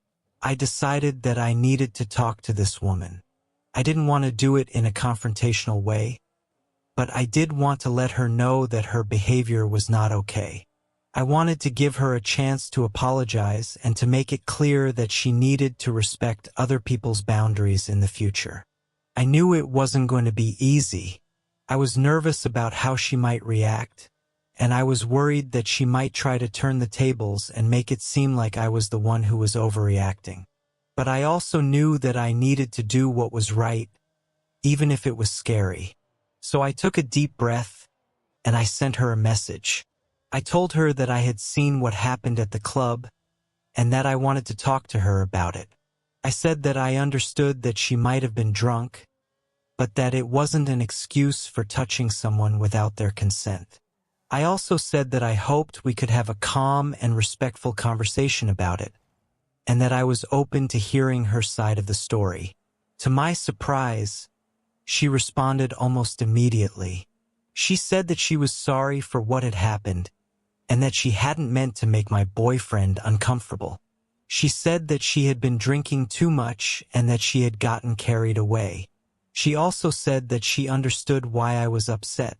I decided that I needed to talk to this woman. I didn't want to do it in a confrontational way, but I did want to let her know that her behavior was not okay. I wanted to give her a chance to apologize and to make it clear that she needed to respect other people's boundaries in the future. I knew it wasn't going to be easy. I was nervous about how she might react, and I was worried that she might try to turn the tables and make it seem like I was the one who was overreacting. But I also knew that I needed to do what was right, even if it was scary. So I took a deep breath, and I sent her a message. I told her that I had seen what happened at the club and that I wanted to talk to her about it. I said that I understood that she might have been drunk, but that it wasn't an excuse for touching someone without their consent. I also said that I hoped we could have a calm and respectful conversation about it, and that I was open to hearing her side of the story. To my surprise, she responded almost immediately. She said that she was sorry for what had happened, and that she hadn't meant to make my boyfriend uncomfortable. She said that she had been drinking too much and that she had gotten carried away. She also said that she understood why I was upset,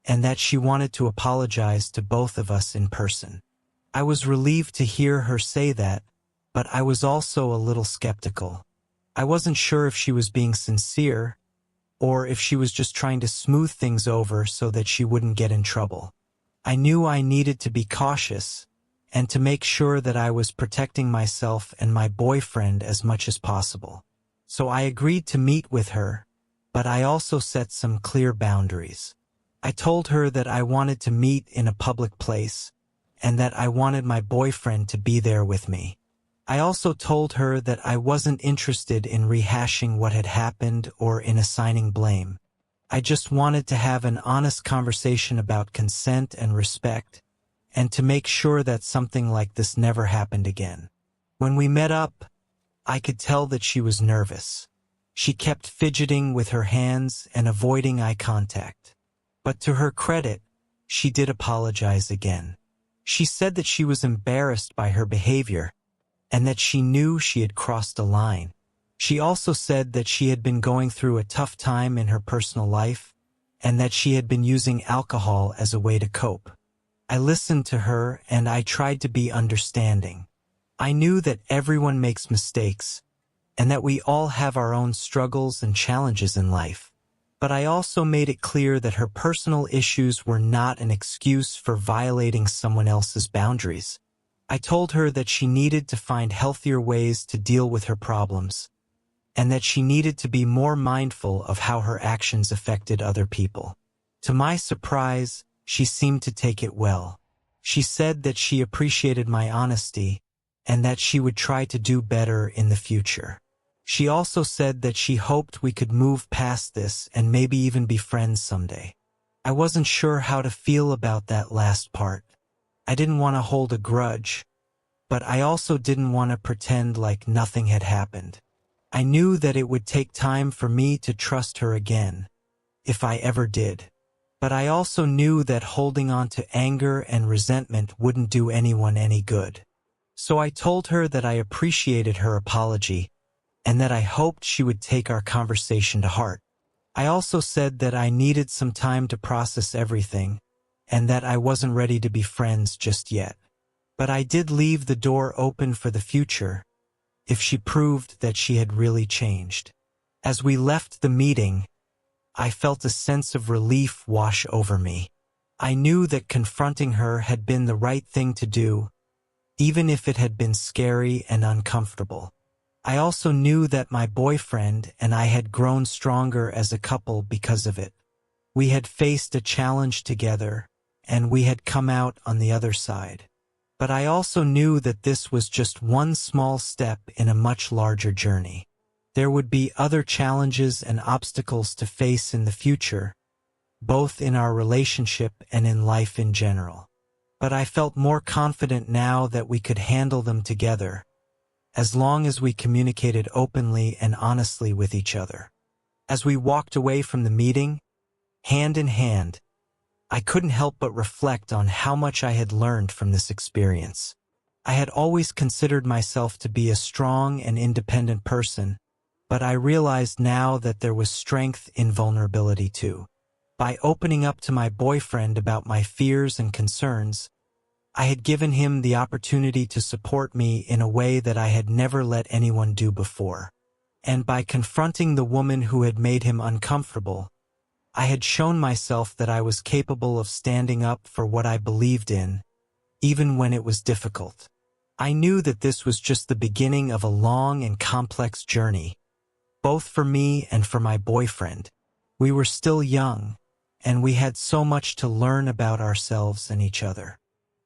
and that she wanted to apologize to both of us in person. I was relieved to hear her say that, but I was also a little skeptical. I wasn't sure if she was being sincere, or if she was just trying to smooth things over so that she wouldn't get in trouble. I knew I needed to be cautious and to make sure that I was protecting myself and my boyfriend as much as possible. So I agreed to meet with her, but I also set some clear boundaries. I told her that I wanted to meet in a public place and that I wanted my boyfriend to be there with me. I also told her that I wasn't interested in rehashing what had happened or in assigning blame. I just wanted to have an honest conversation about consent and respect, and to make sure that something like this never happened again. When we met up, I could tell that she was nervous. She kept fidgeting with her hands and avoiding eye contact. But to her credit, she did apologize again. She said that she was embarrassed by her behavior, and that she knew she had crossed a line. She also said that she had been going through a tough time in her personal life, and that she had been using alcohol as a way to cope. I listened to her and I tried to be understanding. I knew that everyone makes mistakes, and that we all have our own struggles and challenges in life. But I also made it clear that her personal issues were not an excuse for violating someone else's boundaries. I told her that she needed to find healthier ways to deal with her problems, and that she needed to be more mindful of how her actions affected other people. To my surprise, she seemed to take it well. She said that she appreciated my honesty and that she would try to do better in the future. She also said that she hoped we could move past this and maybe even be friends someday. I wasn't sure how to feel about that last part. I didn't want to hold a grudge, but I also didn't want to pretend like nothing had happened. I knew that it would take time for me to trust her again, if I ever did. But I also knew that holding on to anger and resentment wouldn't do anyone any good. So I told her that I appreciated her apology and that I hoped she would take our conversation to heart. I also said that I needed some time to process everything and that I wasn't ready to be friends just yet. But I did leave the door open for the future if she proved that she had really changed. As we left the meeting, I felt a sense of relief wash over me. I knew that confronting her had been the right thing to do, even if it had been scary and uncomfortable. I also knew that my boyfriend and I had grown stronger as a couple because of it. We had faced a challenge together, and we had come out on the other side. But I also knew that this was just one small step in a much larger journey. There would be other challenges and obstacles to face in the future, both in our relationship and in life in general. But I felt more confident now that we could handle them together, as long as we communicated openly and honestly with each other. As we walked away from the meeting, hand in hand, I couldn't help but reflect on how much I had learned from this experience. I had always considered myself to be a strong and independent person, but I realized now that there was strength in vulnerability too. By opening up to my boyfriend about my fears and concerns, I had given him the opportunity to support me in a way that I had never let anyone do before. And by confronting the woman who had made him uncomfortable, I had shown myself that I was capable of standing up for what I believed in, even when it was difficult. I knew that this was just the beginning of a long and complex journey, both for me and for my boyfriend. We were still young, and we had so much to learn about ourselves and each other.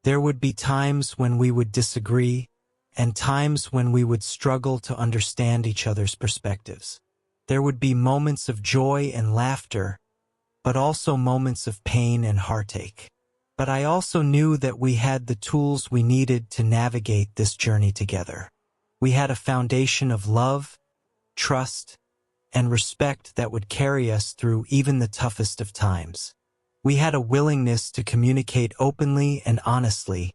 There would be times when we would disagree, and times when we would struggle to understand each other's perspectives. There would be moments of joy and laughter, but also moments of pain and heartache. But I also knew that we had the tools we needed to navigate this journey together. We had a foundation of love, trust, and respect that would carry us through even the toughest of times. We had a willingness to communicate openly and honestly,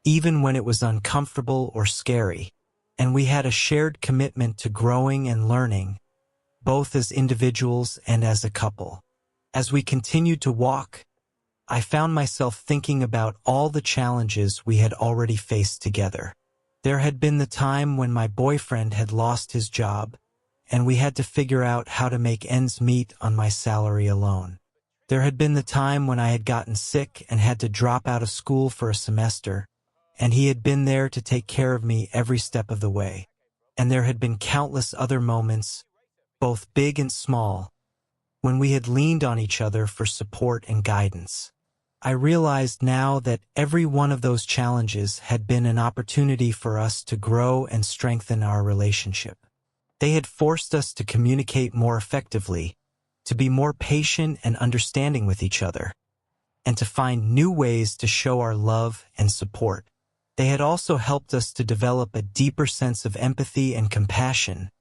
even when it was uncomfortable or scary, and we had a shared commitment to growing and learning, both as individuals and as a couple. As we continued to walk, I found myself thinking about all the challenges we had already faced together. There had been the time when my boyfriend had lost his job, and we had to figure out how to make ends meet on my salary alone. There had been the time when I had gotten sick and had to drop out of school for a semester, and he had been there to take care of me every step of the way. And there had been countless other moments, both big and small, when we had leaned on each other for support and guidance. I realized now that every one of those challenges had been an opportunity for us to grow and strengthen our relationship. They had forced us to communicate more effectively, to be more patient and understanding with each other, and to find new ways to show our love and support. They had also helped us to develop a deeper sense of empathy and compassion,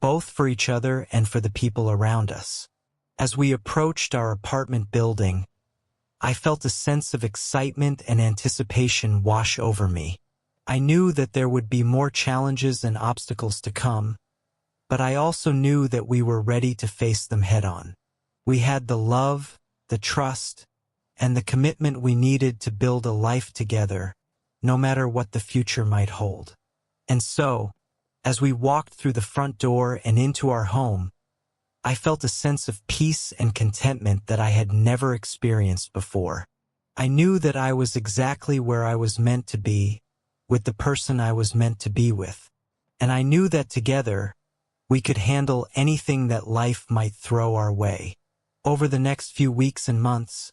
both for each other and for the people around us. As we approached our apartment building, I felt a sense of excitement and anticipation wash over me. I knew that there would be more challenges and obstacles to come, but I also knew that we were ready to face them head-on. We had the love, the trust, and the commitment we needed to build a life together, no matter what the future might hold. And so, as we walked through the front door and into our home, I felt a sense of peace and contentment that I had never experienced before. I knew that I was exactly where I was meant to be, with the person I was meant to be with. And I knew that together, we could handle anything that life might throw our way. Over the next few weeks and months,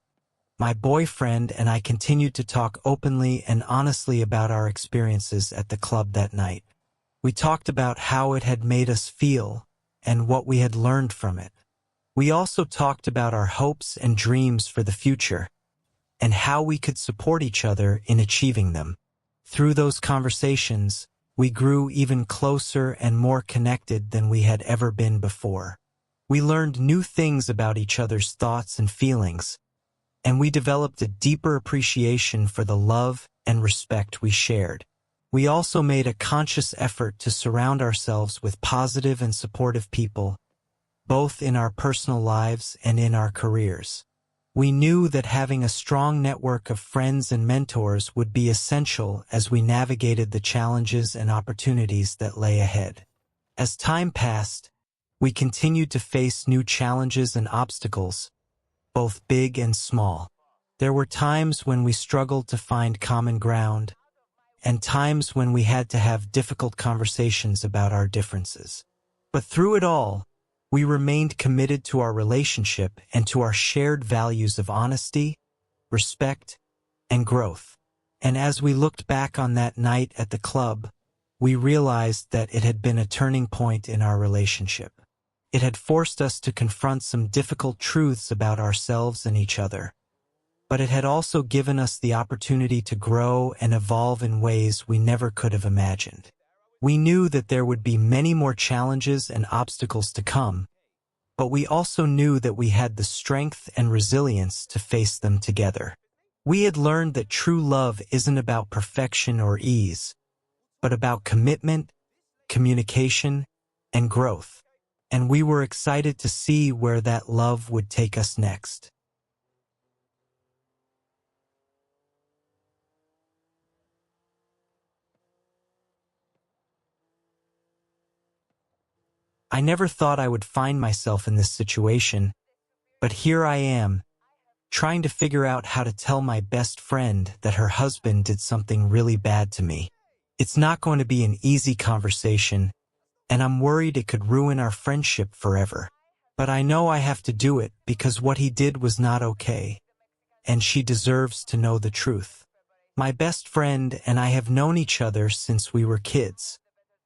my boyfriend and I continued to talk openly and honestly about our experiences at the club that night. We talked about how it had made us feel and what we had learned from it. We also talked about our hopes and dreams for the future and how we could support each other in achieving them. Through those conversations, we grew even closer and more connected than we had ever been before. We learned new things about each other's thoughts and feelings, and we developed a deeper appreciation for the love and respect we shared. We also made a conscious effort to surround ourselves with positive and supportive people, both in our personal lives and in our careers. We knew that having a strong network of friends and mentors would be essential as we navigated the challenges and opportunities that lay ahead. As time passed, we continued to face new challenges and obstacles, both big and small. There were times when we struggled to find common ground, and times when we had to have difficult conversations about our differences. But through it all, we remained committed to our relationship and to our shared values of honesty, respect, and growth. And as we looked back on that night at the club, we realized that it had been a turning point in our relationship. It had forced us to confront some difficult truths about ourselves and each other. But it had also given us the opportunity to grow and evolve in ways we never could have imagined. We knew that there would be many more challenges and obstacles to come, but we also knew that we had the strength and resilience to face them together. We had learned that true love isn't about perfection or ease, but about commitment, communication, and growth. And we were excited to see where that love would take us next. I never thought I would find myself in this situation, but here I am, trying to figure out how to tell my best friend that her husband did something really bad to me. It's not going to be an easy conversation, and I'm worried it could ruin our friendship forever. But I know I have to do it because what he did was not okay, and she deserves to know the truth. My best friend and I have known each other since we were kids.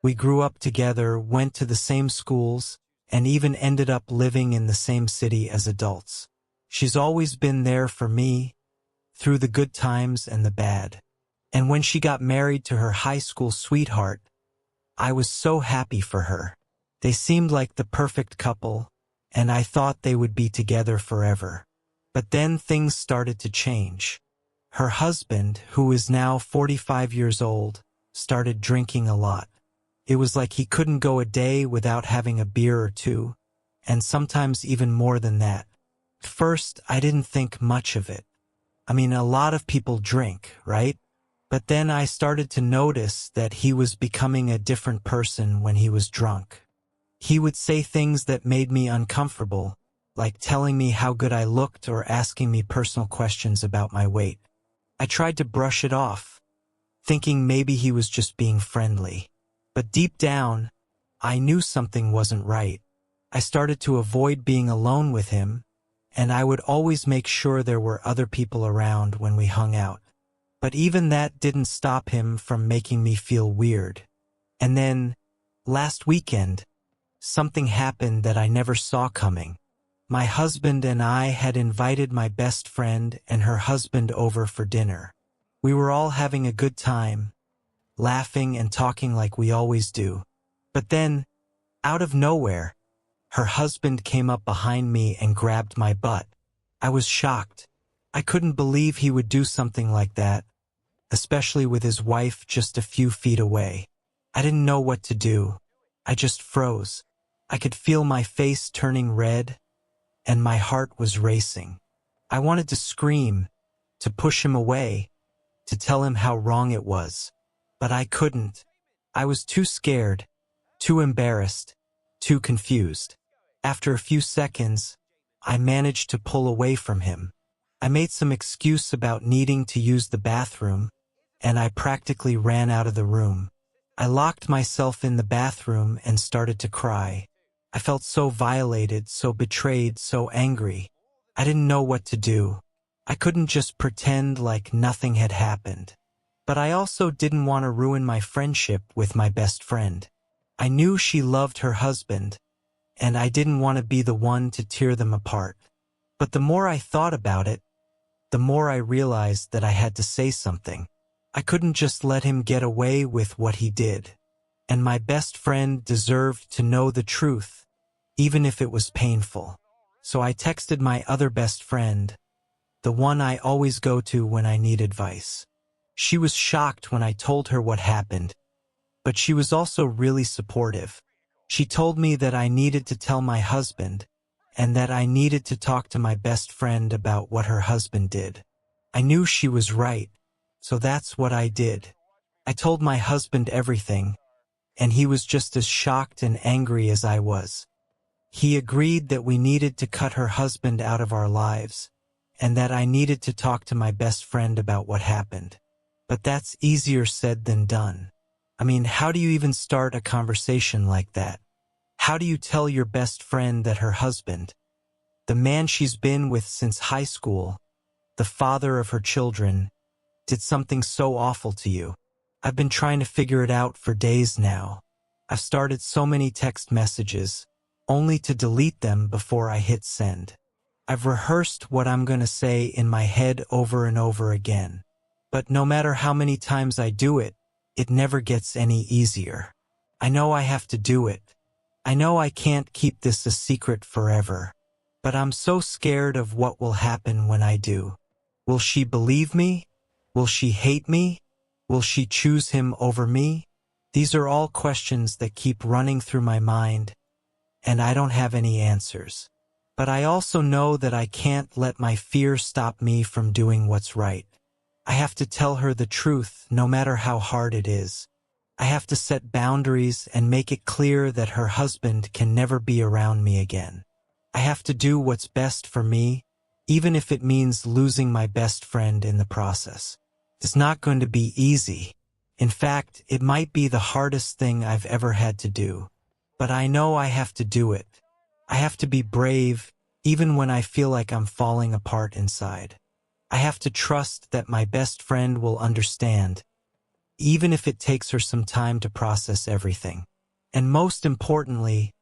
We grew up together, went to the same schools, and even ended up living in the same city as adults. She's always been there for me, through the good times and the bad. And when she got married to her high school sweetheart, I was so happy for her. They seemed like the perfect couple, and I thought they would be together forever. But then things started to change. Her husband, who is now 45 years old, started drinking a lot. It was like he couldn't go a day without having a beer or two, and sometimes even more than that. At first, I didn't think much of it. I mean, a lot of people drink, right? But then I started to notice that he was becoming a different person when he was drunk. He would say things that made me uncomfortable, like telling me how good I looked or asking me personal questions about my weight. I tried to brush it off, thinking maybe he was just being friendly. But deep down, I knew something wasn't right. I started to avoid being alone with him, and I would always make sure there were other people around when we hung out. But even that didn't stop him from making me feel weird. And then, last weekend, something happened that I never saw coming. My husband and I had invited my best friend and her husband over for dinner. We were all having a good time, laughing and talking like we always do. But then, out of nowhere, her husband came up behind me and grabbed my butt. I was shocked. I couldn't believe he would do something like that, especially with his wife just a few feet away. I didn't know what to do. I just froze. I could feel my face turning red, and my heart was racing. I wanted to scream, to push him away, to tell him how wrong it was. But I couldn't. I was too scared, too embarrassed, too confused. After a few seconds, I managed to pull away from him. I made some excuse about needing to use the bathroom, and I practically ran out of the room. I locked myself in the bathroom and started to cry. I felt so violated, so betrayed, so angry. I didn't know what to do. I couldn't just pretend like nothing had happened. But I also didn't want to ruin my friendship with my best friend. I knew she loved her husband, and I didn't want to be the one to tear them apart. But the more I thought about it, the more I realized that I had to say something. I couldn't just let him get away with what he did. And my best friend deserved to know the truth, even if it was painful. So I texted my other best friend, the one I always go to when I need advice. She was shocked when I told her what happened, but she was also really supportive. She told me that I needed to tell my husband, and that I needed to talk to my best friend about what her husband did. I knew she was right, so that's what I did. I told my husband everything, and he was just as shocked and angry as I was. He agreed that we needed to cut her husband out of our lives, and that I needed to talk to my best friend about what happened. But that's easier said than done. I mean, how do you even start a conversation like that? How do you tell your best friend that her husband, the man she's been with since high school, the father of her children, did something so awful to you? I've been trying to figure it out for days now. I've started so many text messages, only to delete them before I hit send. I've rehearsed what I'm going to say in my head over and over again. But no matter how many times I do it, it never gets any easier. I know I have to do it. I know I can't keep this a secret forever. But I'm so scared of what will happen when I do. Will she believe me? Will she hate me? Will she choose him over me? These are all questions that keep running through my mind, and I don't have any answers. But I also know that I can't let my fear stop me from doing what's right. I have to tell her the truth, no matter how hard it is. I have to set boundaries and make it clear that her husband can never be around me again. I have to do what's best for me, even if it means losing my best friend in the process. It's not going to be easy. In fact, it might be the hardest thing I've ever had to do. But I know I have to do it. I have to be brave, even when I feel like I'm falling apart inside. I have to trust that my best friend will understand, even if it takes her some time to process everything. And most importantly,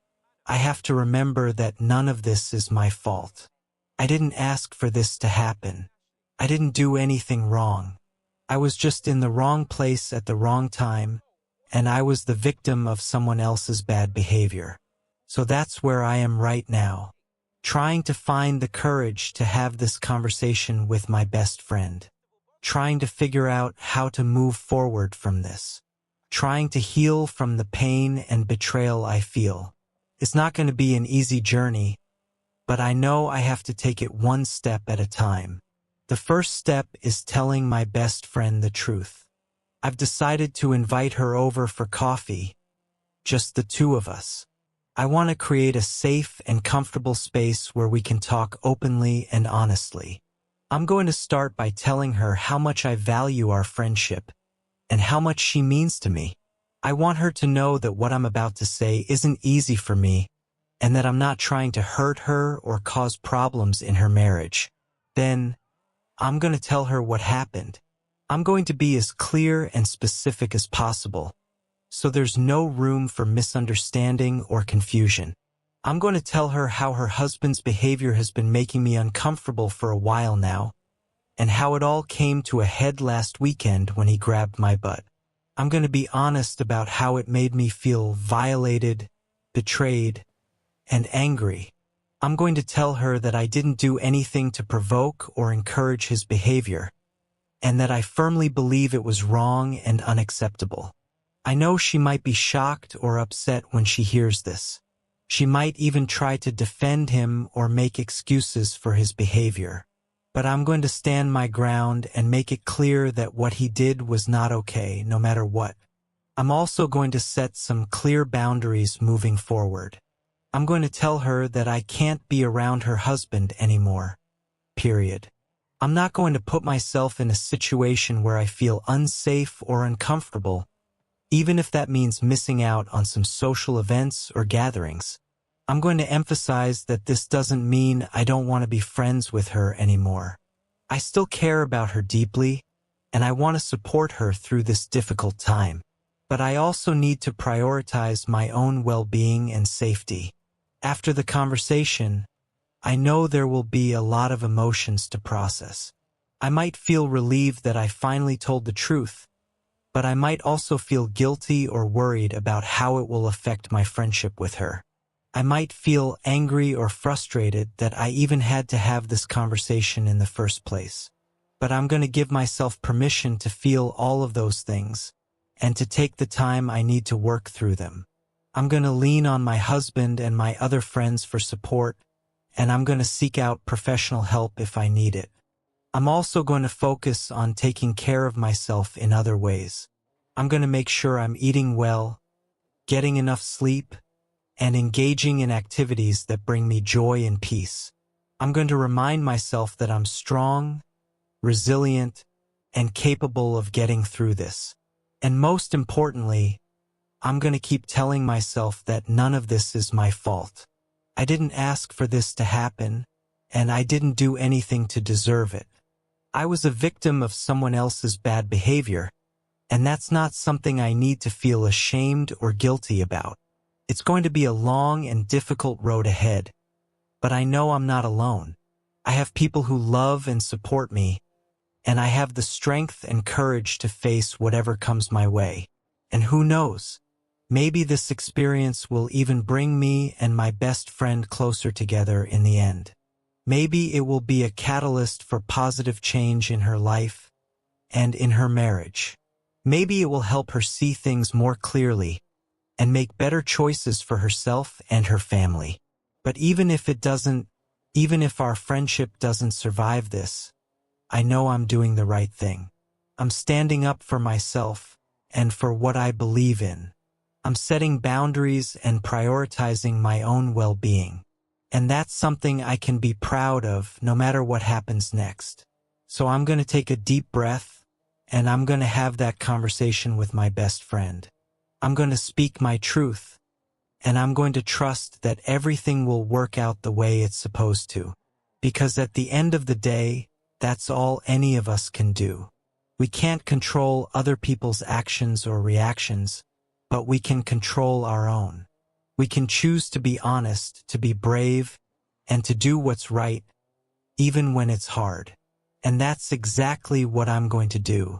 I have to remember that none of this is my fault. I didn't ask for this to happen. I didn't do anything wrong. I was just in the wrong place at the wrong time, and I was the victim of someone else's bad behavior. So that's where I am right now, trying to find the courage to have this conversation with my best friend, trying to figure out how to move forward from this, trying to heal from the pain and betrayal I feel. It's not going to be an easy journey, but I know I have to take it one step at a time. The first step is telling my best friend the truth. I've decided to invite her over for coffee, just the two of us. I want to create a safe and comfortable space where we can talk openly and honestly. I'm going to start by telling her how much I value our friendship and how much she means to me. I want her to know that what I'm about to say isn't easy for me and that I'm not trying to hurt her or cause problems in her marriage. Then, I'm going to tell her what happened. I'm going to be as clear and specific as possible, so there's no room for misunderstanding or confusion. I'm going to tell her how her husband's behavior has been making me uncomfortable for a while now, and how it all came to a head last weekend when he grabbed my butt. I'm going to be honest about how it made me feel violated, betrayed, and angry. I'm going to tell her that I didn't do anything to provoke or encourage his behavior, and that I firmly believe it was wrong and unacceptable. I know she might be shocked or upset when she hears this. She might even try to defend him or make excuses for his behavior. But I'm going to stand my ground and make it clear that what he did was not okay, no matter what. I'm also going to set some clear boundaries moving forward. I'm going to tell her that I can't be around her husband anymore. Period. I'm not going to put myself in a situation where I feel unsafe or uncomfortable, even if that means missing out on some social events or gatherings. I'm going to emphasize that this doesn't mean I don't want to be friends with her anymore. I still care about her deeply, and I want to support her through this difficult time. But I also need to prioritize my own well-being and safety. After the conversation, I know there will be a lot of emotions to process. I might feel relieved that I finally told the truth, but I might also feel guilty or worried about how it will affect my friendship with her. I might feel angry or frustrated that I even had to have this conversation in the first place. But I'm going to give myself permission to feel all of those things and to take the time I need to work through them. I'm going to lean on my husband and my other friends for support, and I'm going to seek out professional help if I need it. I'm also going to focus on taking care of myself in other ways. I'm going to make sure I'm eating well, getting enough sleep, and engaging in activities that bring me joy and peace. I'm going to remind myself that I'm strong, resilient, and capable of getting through this. And most importantly, I'm going to keep telling myself that none of this is my fault. I didn't ask for this to happen, and I didn't do anything to deserve it. I was a victim of someone else's bad behavior, and that's not something I need to feel ashamed or guilty about. It's going to be a long and difficult road ahead, but I know I'm not alone. I have people who love and support me, and I have the strength and courage to face whatever comes my way. And who knows, maybe this experience will even bring me and my best friend closer together in the end. Maybe it will be a catalyst for positive change in her life and in her marriage. Maybe it will help her see things more clearly and make better choices for herself and her family. But even if it doesn't, even if our friendship doesn't survive this, I know I'm doing the right thing. I'm standing up for myself and for what I believe in. I'm setting boundaries and prioritizing my own well-being. And that's something I can be proud of no matter what happens next. So I'm going to take a deep breath, and I'm going to have that conversation with my best friend. I'm going to speak my truth, and I'm going to trust that everything will work out the way it's supposed to. Because at the end of the day, that's all any of us can do. We can't control other people's actions or reactions, but we can control our own. We can choose to be honest, to be brave, and to do what's right, even when it's hard. And that's exactly what I'm going to do.